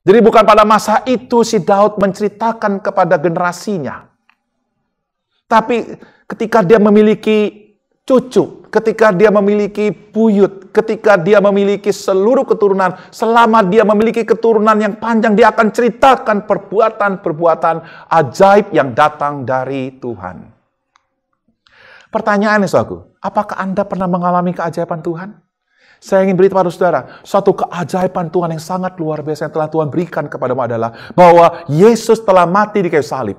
Jadi bukan pada masa itu si Daud menceritakan kepada generasinya. Tapi ketika dia memiliki cucu, ketika dia memiliki buyut, ketika dia memiliki seluruh keturunan, selama dia memiliki keturunan yang panjang, dia akan ceritakan perbuatan-perbuatan ajaib yang datang dari Tuhan. Pertanyaannya, saudaraku, apakah Anda pernah mengalami keajaiban Tuhan? Saya ingin beritahu pada saudara, suatu keajaiban Tuhan yang sangat luar biasa yang telah Tuhan berikan kepadamu adalah bahwa Yesus telah mati di kayu salib.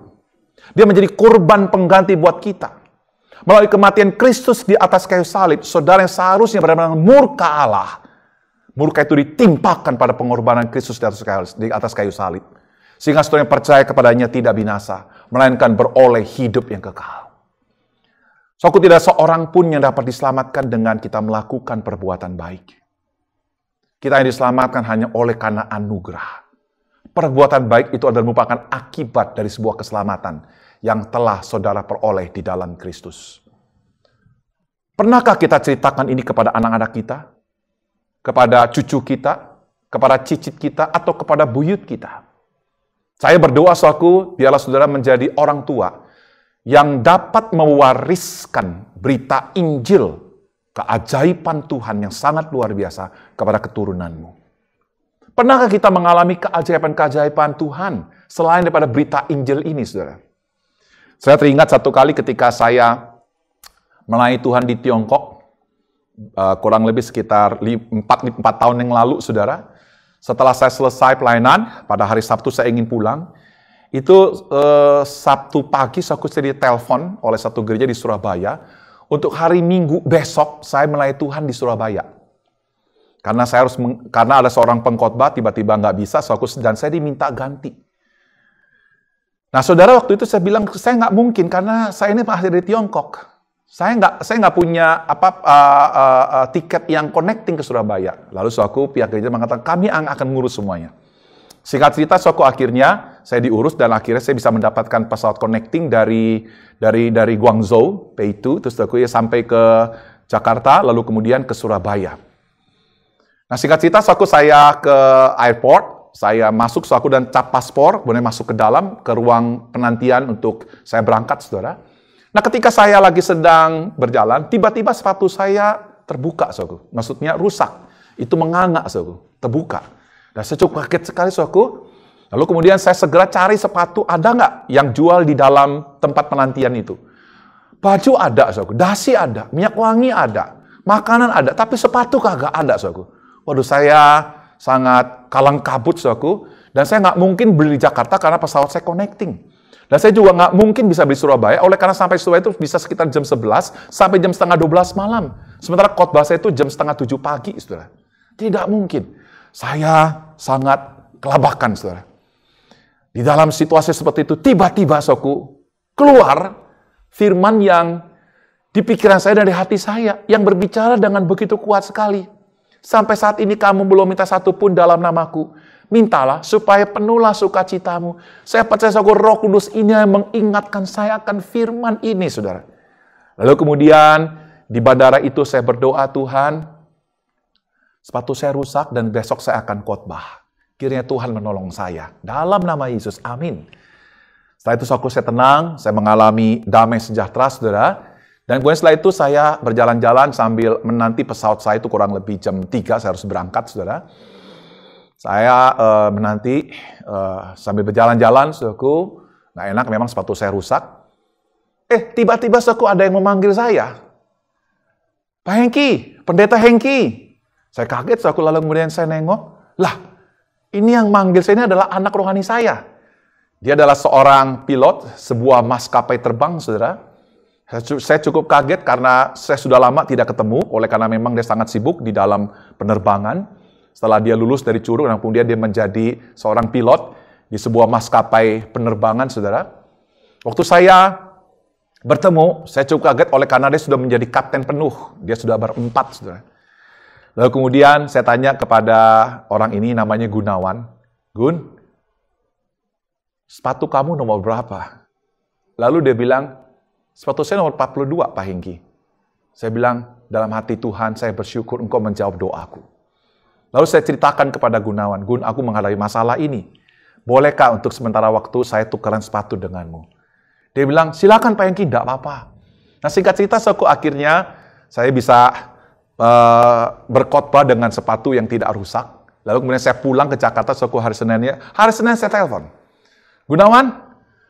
Dia menjadi korban pengganti buat kita. Melalui kematian Kristus di atas kayu salib, saudara yang seharusnya berada dalam murka Allah, murka itu ditimpakan pada pengorbanan Kristus di atas kayu salib. Sehingga saudara yang percaya kepadanya tidak binasa, melainkan beroleh hidup yang kekal. Saudaraku, tidak seorang pun yang dapat diselamatkan dengan kita melakukan perbuatan baik. Kita yang diselamatkan hanya oleh karena anugerah. Perbuatan baik itu adalah merupakan akibat dari sebuah keselamatan yang telah saudara peroleh di dalam Kristus. Pernahkah kita ceritakan ini kepada anak-anak kita? Kepada cucu kita? Kepada cicit kita? Atau kepada buyut kita? Saya berdoa, saudaraku, biarlah saudara menjadi orang tua yang dapat mewariskan berita Injil, keajaiban Tuhan yang sangat luar biasa kepada keturunanmu. Pernahkah kita mengalami keajaiban-keajaiban Tuhan selain daripada berita Injil ini, saudara? Saya teringat satu kali ketika saya melayani Tuhan di Tiongkok, kurang lebih sekitar 4 tahun yang lalu, saudara. Setelah saya selesai pelayanan, pada hari Sabtu saya ingin pulang. Itu Sabtu pagi saya ditelepon oleh satu gereja di Surabaya. Untuk hari Minggu besok saya melayani Tuhan di Surabaya. Karena ada seorang pengkhotbah tiba-tiba nggak bisa, dan saya diminta ganti. Nah, saudara, waktu itu saya bilang saya nggak mungkin karena saya ini asli dari Tiongkok. Saya nggak punya tiket yang connecting ke Surabaya. Lalu pihak gereja mengatakan kami akan ngurus semuanya. Singkat cerita, akhirnya saya diurus dan akhirnya saya bisa mendapatkan pesawat connecting dari Guangzhou, P2, terus sampai ke Jakarta, lalu kemudian ke Surabaya. Nah, singkat cerita, saya ke airport, saya masuk, dan cap paspor, kemudian masuk ke dalam, ke ruang penantian untuk saya berangkat, saudara. Nah, ketika saya lagi sedang berjalan, tiba-tiba sepatu saya terbuka, maksudnya rusak. Itu menganga, terbuka. Dan saya cukup kaget sekali, saudaraku. Lalu kemudian saya segera cari sepatu, ada nggak yang jual di dalam tempat penantian itu. Baju ada, saudaraku. Dasi ada, minyak wangi ada, makanan ada, tapi sepatu kagak ada, saudaraku. Waduh, saya sangat kalang kabut, saudaraku. Dan saya nggak mungkin beli di Jakarta karena pesawat saya connecting. Dan saya juga nggak mungkin bisa beli Surabaya, oleh karena sampai Surabaya itu bisa sekitar jam 11 sampai jam setengah 12 malam. Sementara khotbah saya itu jam setengah 7 pagi, saudara. Tidak mungkin. Saya sangat kelabakan, saudara. Di dalam situasi seperti itu, tiba-tiba, saudaraku, keluar firman yang di pikiran saya dan di hati saya, yang berbicara dengan begitu kuat sekali. Sampai saat ini kamu belum minta satu pun dalam namaku. Mintalah supaya penuhlah sukacitamu. Saya percaya, saudara, Roh Kudus ini yang mengingatkan saya akan firman ini, saudara. Lalu kemudian di bandara itu saya berdoa, Tuhan, sepatu saya rusak dan besok saya akan khotbah. kiranya Tuhan menolong saya. Dalam nama Yesus, amin. Setelah itu saya tenang, saya mengalami damai sejahtera, saudara. Dan kemudian setelah itu saya berjalan-jalan sambil menanti pesawat saya itu kurang lebih jam 3, saya harus berangkat, saudara. Saya menanti sambil berjalan-jalan, saudaraku. Nggak enak, memang sepatu saya rusak. Tiba-tiba saudaraku ada yang memanggil saya. Pak Hengki, Pendeta Hengki. Saya kaget, saudaraku, lalu kemudian saya nengok. Lah, ini yang manggil saya ini adalah anak rohani saya. Dia adalah seorang pilot, sebuah maskapai terbang, saudara. Saya cukup kaget karena saya sudah lama tidak ketemu, oleh karena memang dia sangat sibuk di dalam penerbangan. Setelah dia lulus dari Curug, dan kemudian dia menjadi seorang pilot di sebuah maskapai penerbangan, saudara. Waktu saya bertemu, saya cukup kaget oleh karena dia sudah menjadi kapten penuh. Dia sudah berempat, saudara. Lalu kemudian saya tanya kepada orang ini, namanya Gunawan. Gun, sepatu kamu nomor berapa? Lalu dia bilang, sepatu saya nomor 42, Pak Hengki. Saya bilang, dalam hati Tuhan, saya bersyukur engkau menjawab doaku. Lalu saya ceritakan kepada Gunawan, Gun, aku menghadapi masalah ini. Bolehkah untuk sementara waktu saya tukeran sepatu denganmu? Dia bilang, silakan Pak Hengki, tidak apa-apa. Nah, singkat cerita, akhirnya saya bisa berkhotbah dengan sepatu yang tidak rusak. Lalu kemudian saya pulang ke Jakarta, hari Seninnya. Hari Senin saya telepon. Gunawan,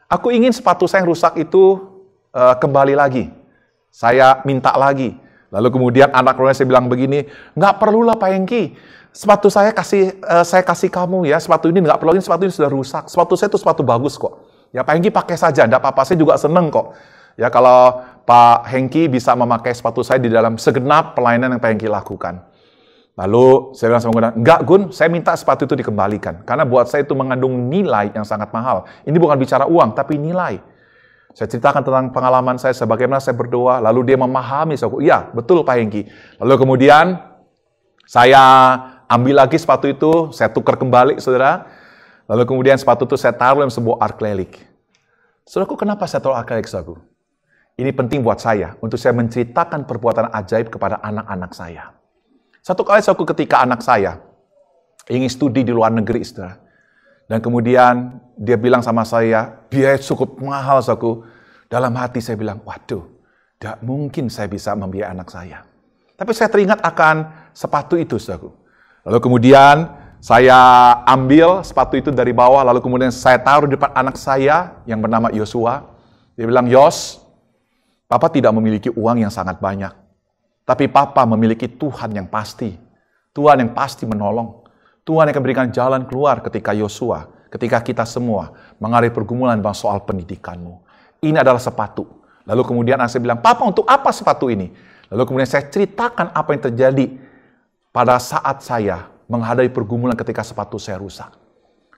aku ingin sepatu saya yang rusak itu kembali lagi. Saya minta lagi. Lalu kemudian anak rohani saya bilang begini, nggak perlulah Pak Hengki, sepatu saya kasih kamu ya, sepatu ini nggak perlu, ini sepatu ini sudah rusak. Sepatu saya itu sepatu bagus kok. Ya Pak Hengki pakai saja, nggak apa-apa, saya juga seneng kok. Ya kalau Pak Hengki bisa memakai sepatu saya di dalam segenap pelayanan yang Pak Hengki lakukan. Lalu saya bilang sama Gun, enggak Gun, saya minta sepatu itu dikembalikan. Karena buat saya itu mengandung nilai yang sangat mahal. Ini bukan bicara uang, tapi nilai. Saya ceritakan tentang pengalaman saya, sebagaimana saya berdoa, lalu dia memahami, iya betul Pak Hengki. Lalu kemudian saya ambil lagi sepatu itu, saya tukar kembali, saudara. Lalu kemudian sepatu itu saya taruh dalam sebuah akrilik. Saudaraku, kenapa saya taruh akrilik, saudaraku? Ini penting buat saya, untuk saya menceritakan perbuatan ajaib kepada anak-anak saya. Satu kali, saudaraku, ketika anak saya ingin studi di luar negeri, saudara. Dan kemudian dia bilang sama saya, biaya cukup mahal, saudaraku. Dalam hati saya bilang, waduh, tidak mungkin saya bisa membiayai anak saya. Tapi saya teringat akan sepatu itu, saudaraku. Lalu kemudian saya ambil sepatu itu dari bawah, lalu kemudian saya taruh di depan anak saya yang bernama Yosua. Dia bilang, Yos, Papa tidak memiliki uang yang sangat banyak. Tapi Papa memiliki Tuhan yang pasti. Tuhan yang pasti menolong. Tuhan yang akan berikan jalan keluar ketika Yosua, ketika kita semua menghadapi pergumulan soal pendidikanmu. Ini adalah sepatu. Lalu kemudian saya bilang, Papa untuk apa sepatu ini? Lalu kemudian saya ceritakan apa yang terjadi pada saat saya menghadapi pergumulan ketika sepatu saya rusak.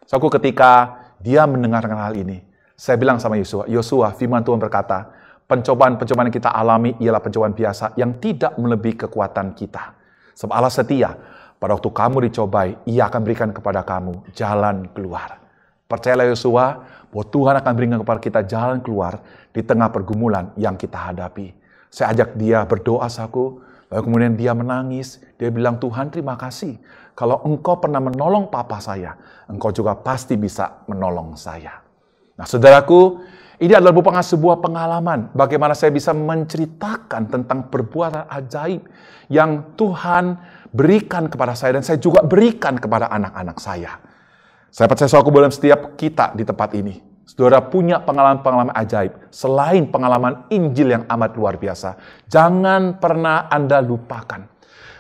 Suatu ketika dia mendengarkan hal ini, saya bilang sama Yosua, Yosua, firman Tuhan berkata, pencobaan-pencobaan yang kita alami ialah pencobaan biasa yang tidak melebihi kekuatan kita. Sebab Allah setia. Pada waktu kamu dicobai, Ia akan berikan kepada kamu jalan keluar. Percayalah Yosua, bahwa Tuhan akan berikan kepada kita jalan keluar di tengah pergumulan yang kita hadapi. Saya ajak dia berdoa, saku. Lalu kemudian dia menangis. Dia bilang, Tuhan terima kasih. Kalau engkau pernah menolong papa saya, engkau juga pasti bisa menolong saya. Nah saudaraku, ini adalah merupakan sebuah pengalaman. Bagaimana saya bisa menceritakan tentang perbuatan ajaib yang Tuhan berikan kepada saya dan saya juga berikan kepada anak-anak saya. Saya percaya saudaraku, dalam setiap kita di tempat ini, saudara punya pengalaman-pengalaman ajaib selain pengalaman Injil yang amat luar biasa. Jangan pernah Anda lupakan.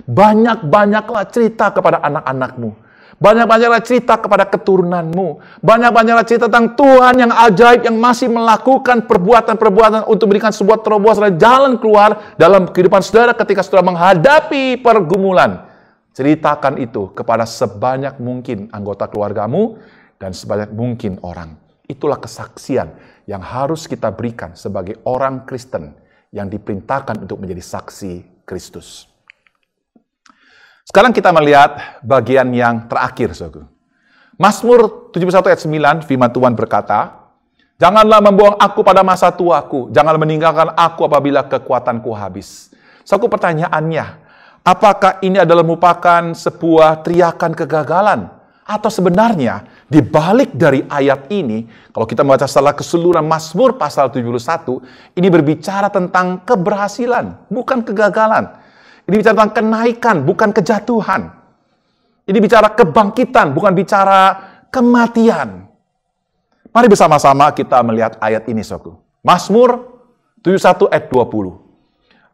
Banyak-banyaklah cerita kepada anak-anakmu. Banyak-banyaklah cerita kepada keturunanmu. Banyak-banyaklah cerita tentang Tuhan yang ajaib yang masih melakukan perbuatan-perbuatan untuk memberikan sebuah terobosan jalan keluar dalam kehidupan saudara ketika saudara menghadapi pergumulan. Ceritakan itu kepada sebanyak mungkin anggota keluargamu dan sebanyak mungkin orang. Itulah kesaksian yang harus kita berikan sebagai orang Kristen yang diperintahkan untuk menjadi saksi Kristus. Sekarang kita melihat bagian yang terakhir, saudaraku. Mazmur 71 ayat 9, firman Tuhan berkata, janganlah membuang aku pada masa tuaku, janganlah meninggalkan aku apabila kekuatanku habis. Saudaraku, pertanyaannya, apakah ini adalah merupakan sebuah teriakan kegagalan? Atau sebenarnya di balik dari ayat ini, kalau kita membaca secara keseluruhan Mazmur pasal 71, ini berbicara tentang keberhasilan, bukan kegagalan. Ini bicara tentang kenaikan, bukan kejatuhan. Ini bicara kebangkitan, bukan bicara kematian. Mari bersama-sama kita melihat ayat ini, saudaraku. Mazmur 71 ayat 20.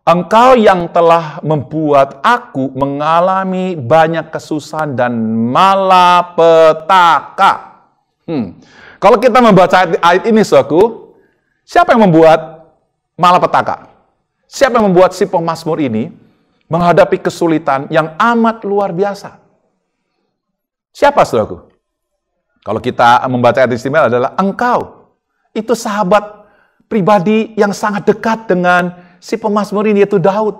Engkau yang telah membuat aku mengalami banyak kesusahan dan malapetaka. Kalau kita membaca ayat ini, saudaraku, siapa yang membuat malapetaka? Siapa yang membuat si pemazmur ini menghadapi kesulitan yang amat luar biasa? Siapa, saudaraku? Kalau kita membaca ayat istimewa adalah engkau. Itu sahabat pribadi yang sangat dekat dengan si pemazmur ini, yaitu Daud.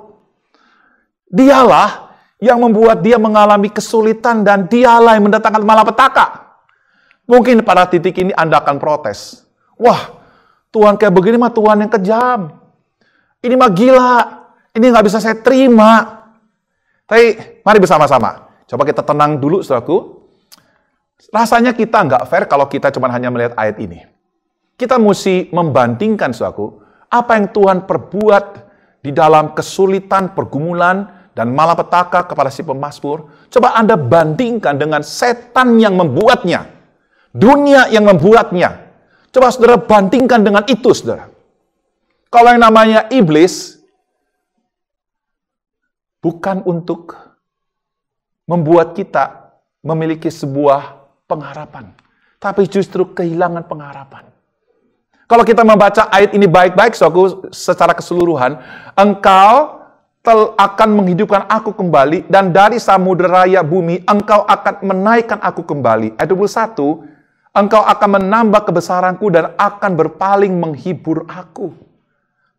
Dialah yang membuat dia mengalami kesulitan dan dialah yang mendatangkan malapetaka. Mungkin pada titik ini Anda akan protes. Wah, Tuhan kayak begini mah Tuhan yang kejam. Ini mah gila. Ini nggak bisa saya terima. Tapi mari bersama-sama. Coba kita tenang dulu, saudaraku. Rasanya kita nggak fair kalau kita cuma hanya melihat ayat ini. Kita mesti membandingkan, saudaraku, apa yang Tuhan perbuat di dalam kesulitan, pergumulan, dan malapetaka kepada si pemazmur. Coba Anda bandingkan dengan setan yang membuatnya. Dunia yang membuatnya. Coba saudara bandingkan dengan itu, saudara. Kalau yang namanya iblis, bukan untuk membuat kita memiliki sebuah pengharapan. Tapi justru kehilangan pengharapan. Kalau kita membaca ayat ini baik-baik, saudaraku, secara keseluruhan, engkau akan menghidupkan aku kembali, dan dari samudera raya bumi, engkau akan menaikkan aku kembali. Ayat 21, engkau akan menambah kebesaranku dan akan berpaling menghibur aku.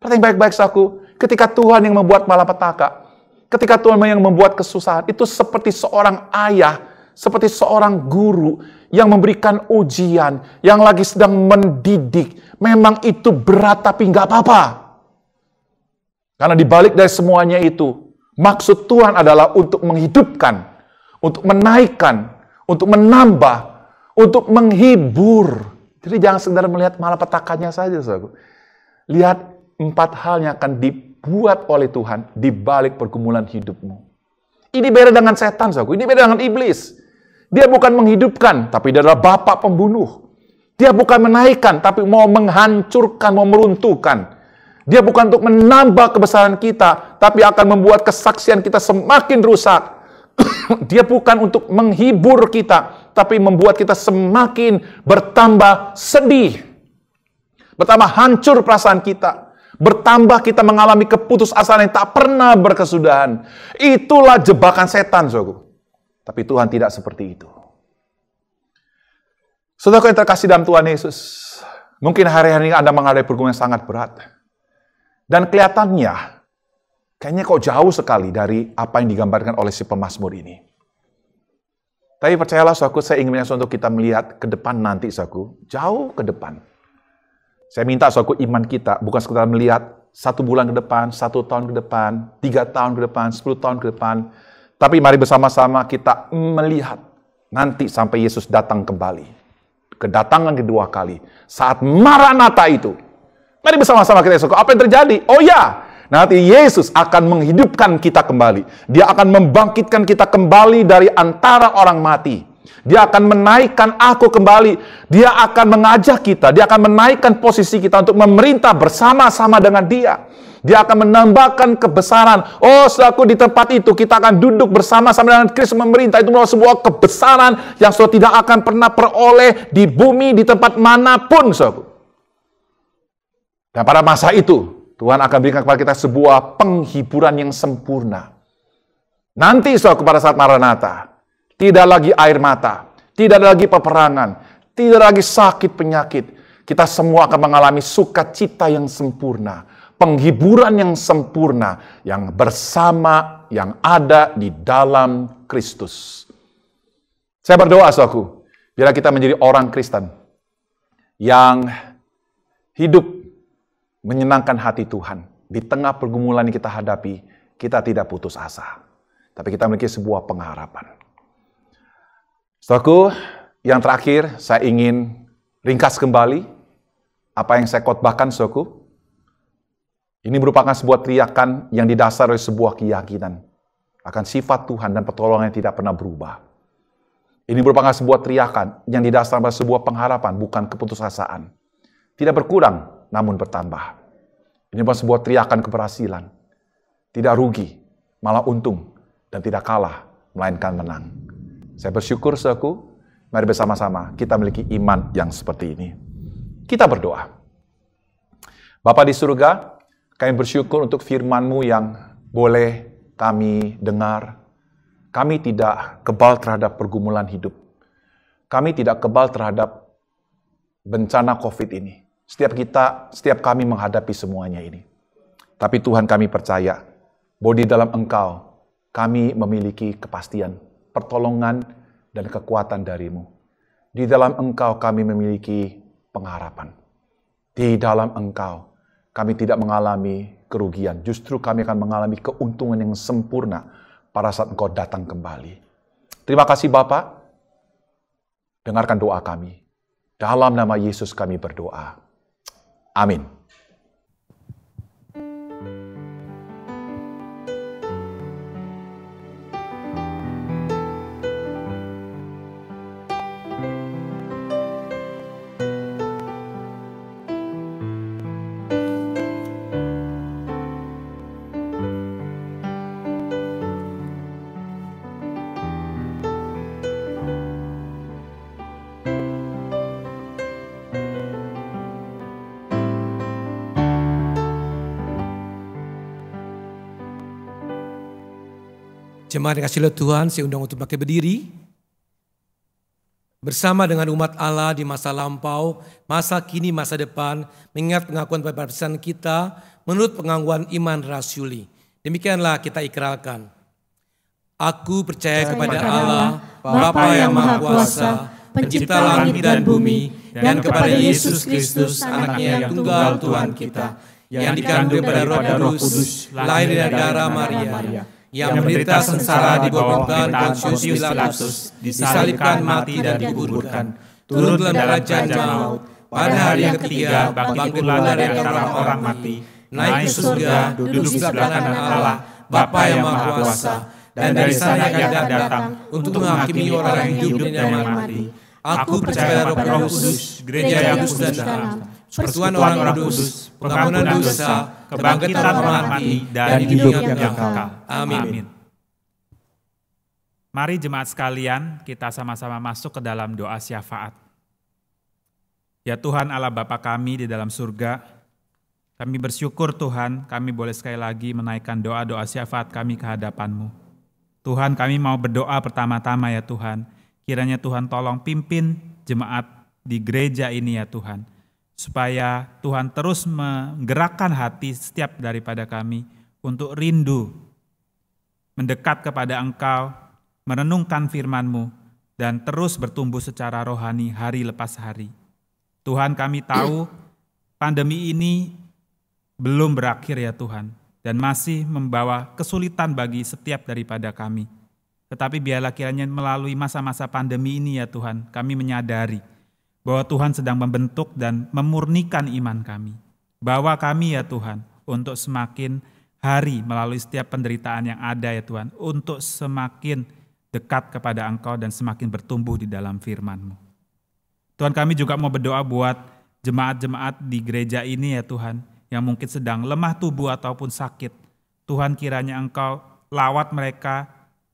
Perhatikan baik-baik, saudaraku, ketika Tuhan yang membuat malapetaka, ketika Tuhan yang membuat kesusahan, itu seperti seorang ayah, seperti seorang guru yang memberikan ujian, yang lagi sedang mendidik. Memang itu berat, tapi nggak apa-apa. Karena dibalik dari semuanya itu, maksud Tuhan adalah untuk menghidupkan, untuk menaikkan, untuk menambah, untuk menghibur. Jadi jangan sekedar melihat malapetakannya saja, saudaraku. Lihat 4 hal yang akan dibuat oleh Tuhan di balik pergumulan hidupmu. Ini beda dengan setan, saudaraku. Ini beda dengan iblis. Dia bukan menghidupkan, tapi dia adalah bapa pembunuh. Dia bukan menaikkan, tapi mau menghancurkan, mau meruntuhkan. Dia bukan untuk menambah kebesaran kita, tapi akan membuat kesaksian kita semakin rusak. Dia bukan untuk menghibur kita, tapi membuat kita semakin bertambah sedih. Bertambah hancur perasaan kita. Bertambah kita mengalami keputusasaan yang tak pernah berkesudahan. Itulah jebakan setan, saudaraku. Tapi Tuhan tidak seperti itu. Saudara yang terkasih dalam Tuhan Yesus, mungkin hari-hari ini Anda menghadapi pergumulan yang sangat berat. Dan kelihatannya, kayaknya kok jauh sekali dari apa yang digambarkan oleh si pemazmur ini. Tapi percayalah, saudaraku, saya ingin mengajak untuk kita melihat ke depan nanti, saudaraku, jauh ke depan. Saya minta, saudaraku, iman kita bukan sekedar melihat 1 bulan ke depan, 1 tahun ke depan, 3 tahun ke depan, 10 tahun ke depan. Tapi mari bersama-sama kita melihat nanti sampai Yesus datang kembali. Kedatangan kedua kali. Saat Maranatha itu. Mari bersama-sama kita, apa yang terjadi? Oh ya, nanti Yesus akan menghidupkan kita kembali. Dia akan membangkitkan kita kembali dari antara orang mati. Dia akan menaikkan aku kembali. Dia akan mengajak kita. Dia akan menaikkan posisi kita untuk memerintah bersama-sama dengan Dia. Dia akan menambahkan kebesaran. Oh, saudaraku, di tempat itu kita akan duduk bersama-sama dengan Kristus memerintah. Itu adalah sebuah kebesaran yang saudara tidak akan pernah peroleh di bumi, di tempat manapun, saudaraku. Dan pada masa itu, Tuhan akan berikan kepada kita sebuah penghiburan yang sempurna. Nanti, saudaraku, pada saat Maranatha, tidak lagi air mata, tidak lagi peperangan, tidak lagi sakit penyakit. Kita semua akan mengalami sukacita yang sempurna. Penghiburan yang sempurna, yang bersama, yang ada di dalam Kristus. Saya berdoa, saudaraku, biar kita menjadi orang Kristen yang hidup menyenangkan hati Tuhan. Di tengah pergumulan yang kita hadapi, kita tidak putus asa. Tapi kita memiliki sebuah pengharapan. Saudaraku, yang terakhir saya ingin ringkas kembali apa yang saya khotbahkan, saudaraku. Ini merupakan sebuah teriakan yang didasari oleh sebuah keyakinan akan sifat Tuhan dan pertolongan yang tidak pernah berubah. Ini merupakan sebuah teriakan yang didasari oleh sebuah pengharapan, bukan keputusasaan. Tidak berkurang, namun bertambah. Ini merupakan sebuah teriakan keberhasilan. Tidak rugi, malah untung, dan tidak kalah, melainkan menang. Saya bersyukur, saudaraku, mari bersama-sama kita memiliki iman yang seperti ini. Kita berdoa. Bapa di surga, kami bersyukur untuk firman-Mu yang boleh kami dengar. Kami tidak kebal terhadap pergumulan hidup. Kami tidak kebal terhadap bencana COVID ini. Setiap kami menghadapi semuanya ini. Tapi Tuhan, kami percaya bahwa di dalam Engkau kami memiliki kepastian, pertolongan, dan kekuatan dari-Mu. Di dalam Engkau kami memiliki pengharapan. Di dalam Engkau kami tidak mengalami kerugian. Justru kami akan mengalami keuntungan yang sempurna pada saat Engkau datang kembali. Terima kasih Bapa. Dengarkan doa kami. Dalam nama Yesus kami berdoa. Amin. Jemaat yang kasih oleh Tuhan, saya undang untuk pakai berdiri. Bersama dengan umat Allah di masa lampau, masa kini, masa depan, mengingat pengakuan baptisan kita menurut pengakuan iman rasuli. Demikianlah kita ikrarkan. Aku percaya kepada Allah, Bapa yang Maha Kuasa, Pencipta langit dan bumi, dan kepada Yesus Kristus, Anaknya yang tunggal Tuhan kita, yang dikandung pada Roh Kudus, lahir dari darah Maria, yang menderita sengsara di bawah pemerintahan Pontius Pilatus, disalibkan, mati dan dikuburkan, turun dalam kerajaan maut, pada hari yang ketiga bangkitlah dari antara orang mati, naik ke surga, duduk di sebelah kanan Allah, Bapa yang Maha Kuasa, dan dari sana akan datang untuk menghakimi orang yang hidup dan yang mati. Aku percaya Roh Kudus, gereja yang kudus dan benar, persekutuan orang kudus, pengampunan dosa, kebangkitan orang mati, dan hidup yang kekal. Amin. Mari jemaat sekalian, kita sama-sama masuk ke dalam doa syafaat. Ya Tuhan Allah Bapa kami di dalam surga, kami bersyukur Tuhan, kami boleh sekali lagi menaikkan doa-doa syafaat kami ke hadapan-Mu. Tuhan, kami mau berdoa pertama-tama ya Tuhan, kiranya Tuhan tolong pimpin jemaat di gereja ini ya Tuhan, supaya Tuhan terus menggerakkan hati setiap daripada kami untuk rindu mendekat kepada Engkau, merenungkan firman-Mu, dan terus bertumbuh secara rohani hari lepas hari. Tuhan, kami tahu pandemi ini belum berakhir ya Tuhan, dan masih membawa kesulitan bagi setiap daripada kami. Tetapi biarlah kiranya melalui masa-masa pandemi ini ya Tuhan, kami menyadari bahwa Tuhan sedang membentuk dan memurnikan iman kami. Bawa kami ya Tuhan untuk semakin hari melalui setiap penderitaan yang ada ya Tuhan, untuk semakin dekat kepada Engkau dan semakin bertumbuh di dalam firman-Mu. Tuhan, kami juga mau berdoa buat jemaat-jemaat di gereja ini ya Tuhan, yang mungkin sedang lemah tubuh ataupun sakit. Tuhan, kiranya Engkau lawat mereka,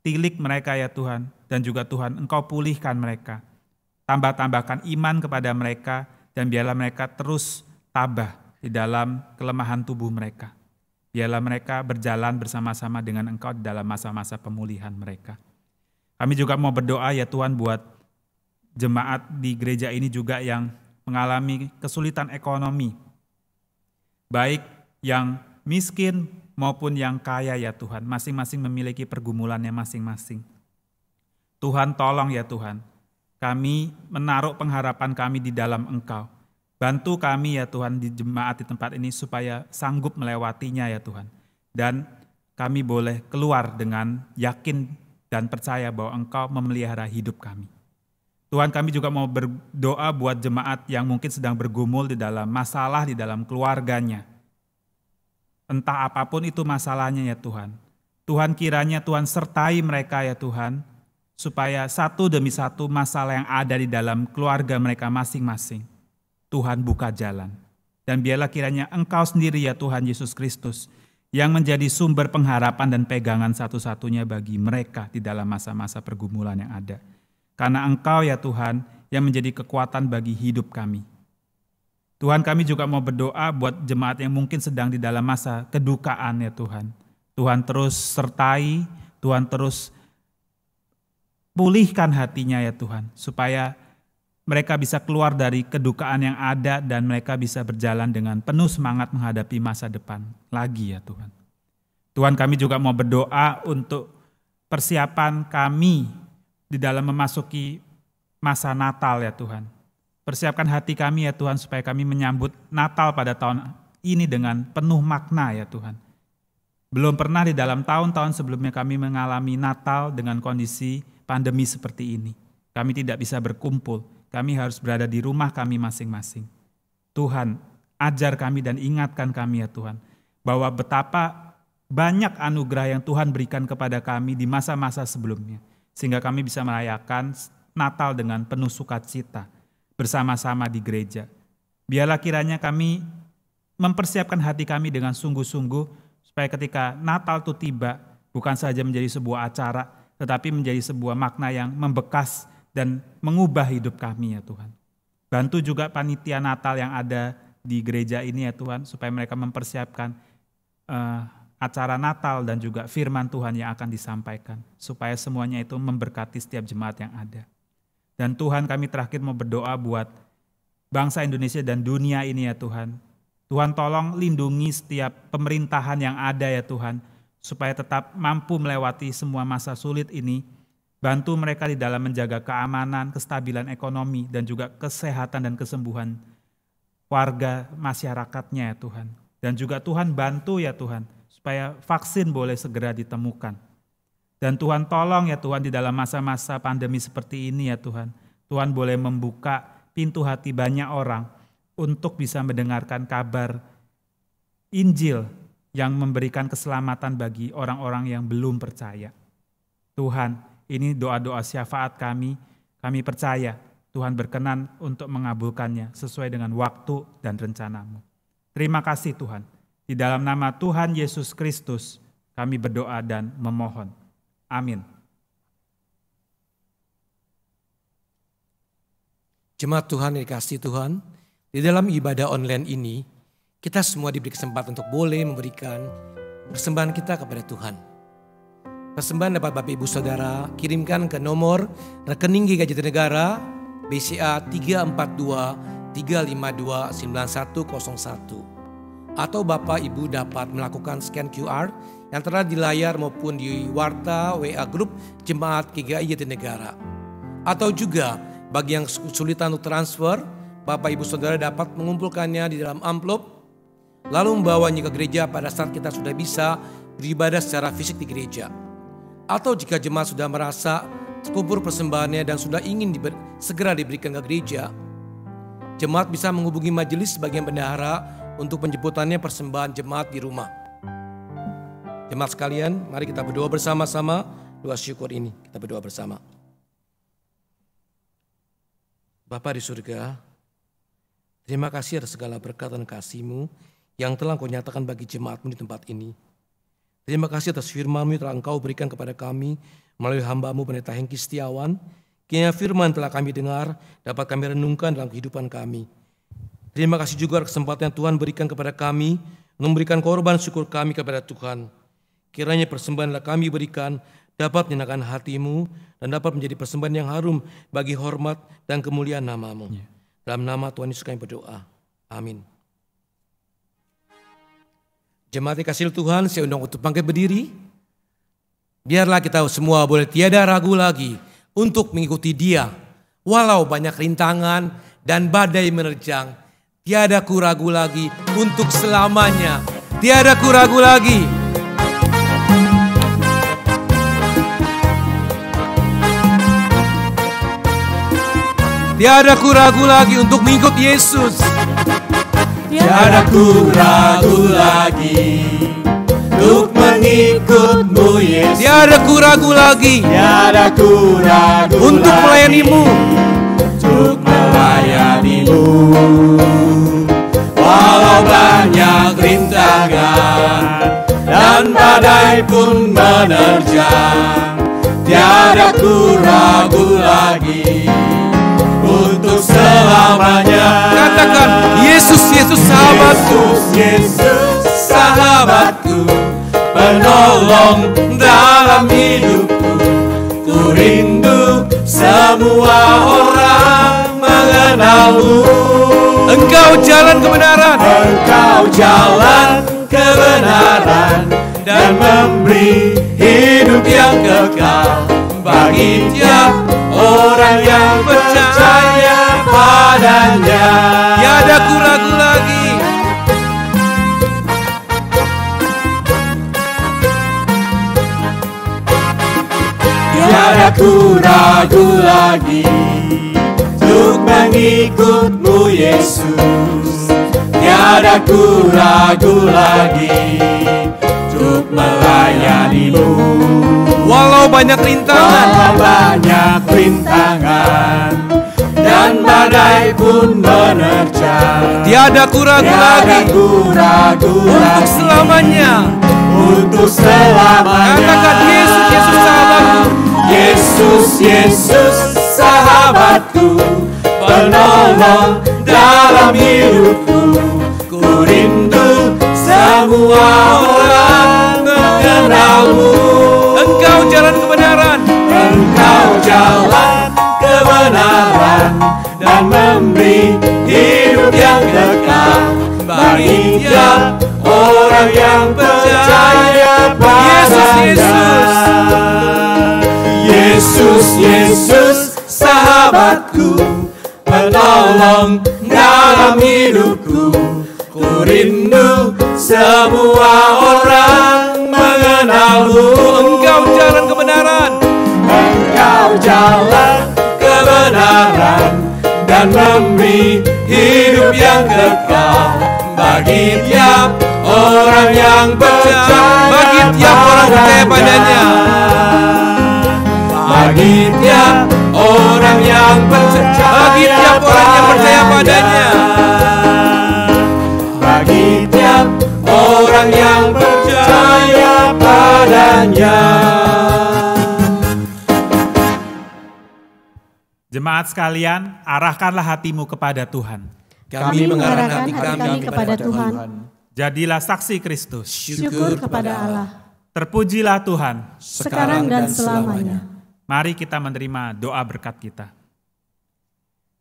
tilik mereka ya Tuhan, dan juga Tuhan Engkau pulihkan mereka. Tambah-tambahkan iman kepada mereka, dan biarlah mereka terus tabah di dalam kelemahan tubuh mereka. Biarlah mereka berjalan bersama-sama dengan Engkau di dalam masa-masa pemulihan mereka. Kami juga mau berdoa ya Tuhan buat jemaat di gereja ini juga yang mengalami kesulitan ekonomi. Baik yang miskin maupun yang kaya ya Tuhan, masing-masing memiliki pergumulannya masing-masing. Tuhan tolong ya Tuhan, kami menaruh pengharapan kami di dalam Engkau. Bantu kami ya Tuhan di jemaat di tempat ini supaya sanggup melewatinya ya Tuhan. Dan kami boleh keluar dengan yakin dan percaya bahwa Engkau memelihara hidup kami. Tuhan, kami juga mau berdoa buat jemaat yang mungkin sedang bergumul di dalam masalah di dalam keluarganya. Entah apapun itu masalahnya ya Tuhan. Tuhan, kiranya Tuhan sertai mereka ya Tuhan, supaya satu demi satu masalah yang ada di dalam keluarga mereka masing-masing, Tuhan buka jalan. Dan biarlah kiranya Engkau sendiri ya Tuhan Yesus Kristus, yang menjadi sumber pengharapan dan pegangan satu-satunya bagi mereka di dalam masa-masa pergumulan yang ada. Karena Engkau ya Tuhan yang menjadi kekuatan bagi hidup kami. Tuhan, kami juga mau berdoa buat jemaat yang mungkin sedang di dalam masa kedukaan ya Tuhan. Tuhan terus sertai, Tuhan terus pulihkan hatinya ya Tuhan. Supaya mereka bisa keluar dari kedukaan yang ada dan mereka bisa berjalan dengan penuh semangat menghadapi masa depan lagi ya Tuhan. Tuhan, kami juga mau berdoa untuk persiapan kami di dalam memasuki masa Natal ya Tuhan. Persiapkan hati kami ya Tuhan supaya kami menyambut Natal pada tahun ini dengan penuh makna ya Tuhan. Belum pernah di dalam tahun-tahun sebelumnya kami mengalami Natal dengan kondisi pandemi seperti ini. Kami tidak bisa berkumpul, kami harus berada di rumah kami masing-masing. Tuhan, ajar kami dan ingatkan kami ya Tuhan, bahwa betapa banyak anugerah yang Tuhan berikan kepada kami di masa-masa sebelumnya. Sehingga kami bisa merayakan Natal dengan penuh sukacita bersama-sama di gereja. Biarlah kiranya kami mempersiapkan hati kami dengan sungguh-sungguh supaya ketika Natal itu tiba bukan saja menjadi sebuah acara, tetapi menjadi sebuah makna yang membekas dan mengubah hidup kami ya Tuhan. Bantu juga panitia Natal yang ada di gereja ini ya Tuhan, supaya mereka mempersiapkan acara Natal dan juga firman Tuhan yang akan disampaikan, supaya semuanya itu memberkati setiap jemaat yang ada. Dan Tuhan, kami terakhir mau berdoa buat bangsa Indonesia dan dunia ini ya Tuhan. Tuhan, tolong lindungi setiap pemerintahan yang ada ya Tuhan, supaya tetap mampu melewati semua masa sulit ini. Bantu mereka di dalam menjaga keamanan, kestabilan ekonomi, dan juga kesehatan dan kesembuhan warga masyarakatnya ya Tuhan. Dan juga Tuhan bantu ya Tuhan, supaya vaksin boleh segera ditemukan. Dan Tuhan tolong ya Tuhan di dalam masa-masa pandemi seperti ini ya Tuhan. Tuhan boleh membuka pintu hati banyak orang untuk bisa mendengarkan kabar Injil yang memberikan keselamatan bagi orang-orang yang belum percaya. Tuhan, ini doa-doa syafaat kami percaya Tuhan berkenan untuk mengabulkannya sesuai dengan waktu dan rencana-Mu. Terima kasih Tuhan. Di dalam nama Tuhan Yesus Kristus kami berdoa dan memohon. Amin. Jemaat Tuhan yang dikasihi Tuhan, di dalam ibadah online ini, kita semua diberi kesempatan untuk boleh memberikan persembahan kita kepada Tuhan. Persembahan dapat Bapak Ibu Saudara kirimkan ke nomor rekening GKI Jatinegara BCA 342 352 9101. Atau Bapak Ibu dapat melakukan scan QR yang terlihat di layar maupun di warta WA grup Jemaat GKI Jatinegara. Atau juga bagi yang kesulitan untuk transfer, Bapak Ibu Saudara dapat mengumpulkannya di dalam amplop lalu membawanya ke gereja pada saat kita sudah bisa beribadah secara fisik di gereja. Atau jika jemaat sudah merasa terkubur persembahannya dan sudah ingin segera diberikan ke gereja, jemaat bisa menghubungi majelis sebagian bendahara untuk penjemputannya persembahan jemaat di rumah. Jemaat sekalian, mari kita berdoa bersama-sama doa syukur ini. Kita berdoa bersama. Bapa di surga, terima kasih atas segala berkat dan kasih-Mu yang telah Kau nyatakan bagi jemaat-Mu di tempat ini. Terima kasih atas firman-Mu yang telah Engkau berikan kepada kami melalui hamba-Mu Pendeta Hengki Setiawan. Kiranya firman telah kami dengar dapat kami renungkan dalam kehidupan kami. Terima kasih juga atas kesempatan yang Tuhan berikan kepada kami memberikan korban syukur kami kepada Tuhan. Kiranya persembahan yang kami berikan dapat menyenangkan hati-Mu dan dapat menjadi persembahan yang harum bagi hormat dan kemuliaan nama-Mu. Dalam nama Tuhan Yesus kami berdoa. Amin. Jemaat dikasihi Tuhan, saya undang untuk bangkit berdiri. Biarlah kita semua boleh tiada ragu lagi untuk mengikuti Dia. Walau banyak rintangan dan badai menerjang, tiada ku ragu lagi untuk selamanya. Tiada ku ragu lagi. Tiada ku ragu lagi untuk mengikut Yesus. Tiada ku ragu lagi untuk mengikut-Mu Yesus. Tiada ku ragu lagi Tiada ku ragu untuk melayani-Mu. Untuk melayani-Mu. Walau banyak rintangan dan badai pun menerjang, tiada ku ragu lagi untuk selamanya. Katakan, Yesus, Yesus sahabatku. Yesus sahabatku, penolong dalam hidupku. Ku rindu semua orang mengenal-Mu. Engkau jalan kebenaran. Engkau jalan kebenaran dan memberi hidup yang kekal bagi tiap orang yang percaya padanya. Tiada ku ragu lagi. Tiada ku ragu lagi untuk mengikut-Mu Yesus. Tiada ku ragu lagi untuk melayani-Mu. Walau banyak rintangan, Walau banyak rintangan dan badai pun menerjang, tiada ku ragu lagi tiada ku ragu untuk lagi selamanya. untuk selamanya. Katakan, Yesus, Yesus sahabatku. Yesus, Yesus sahabatku, penolong dalam hidupku. Ku rindu semua orang mengenal-Mu. Engkau jalan kebenaran. Engkau jalan kebenaran dan memberi hidup yang kekal bagi tiap orang yang percaya padanya. Yesus, Yesus sahabatku, penolong dalam hidupku. Ku rindu semua orang mengenal-Mu. Engkau jalan kebenaran. Engkau jalan kebenaran dan memberi hidup yang kekal bagi tiap orang yang percaya, Bagi tiap orang percaya padanya. Bagi tiap orang yang percaya, Bagi tiap orang yang percaya padanya. Bagi tiap orang yang percaya padanya. Jemaat sekalian, arahkanlah hatimu kepada Tuhan. Kami mengarahkan hati kami kepada Tuhan. Jadilah saksi Kristus. Syukur kepada Allah, Terpujilah Tuhan. sekarang dan selamanya. Mari kita menerima doa berkat kita.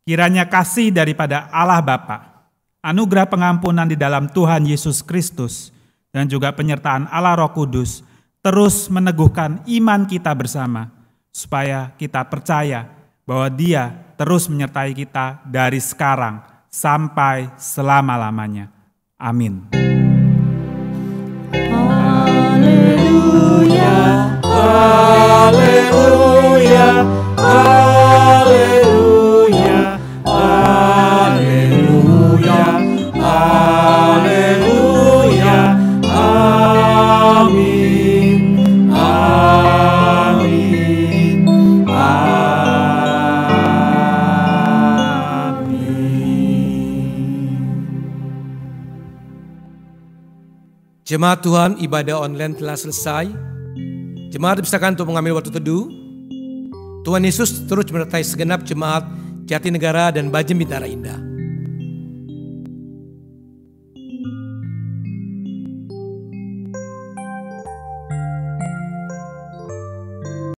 Kiranya kasih daripada Allah Bapa, anugerah pengampunan di dalam Tuhan Yesus Kristus, dan juga penyertaan Allah Roh Kudus terus meneguhkan iman kita bersama, supaya kita percaya bahwa Dia terus menyertai kita dari sekarang sampai selama-lamanya. Amin. Haleluya, Haleluya, haleluya, haleluya, haleluya, amin, amin, amin. Jemaat Tuhan, ibadah online telah selesai. Jemaat dipersilakan untuk mengambil waktu teduh. Tuhan Yesus terus menyertai segenap jemaat Jatinegara dan Bajem Bintara Indah.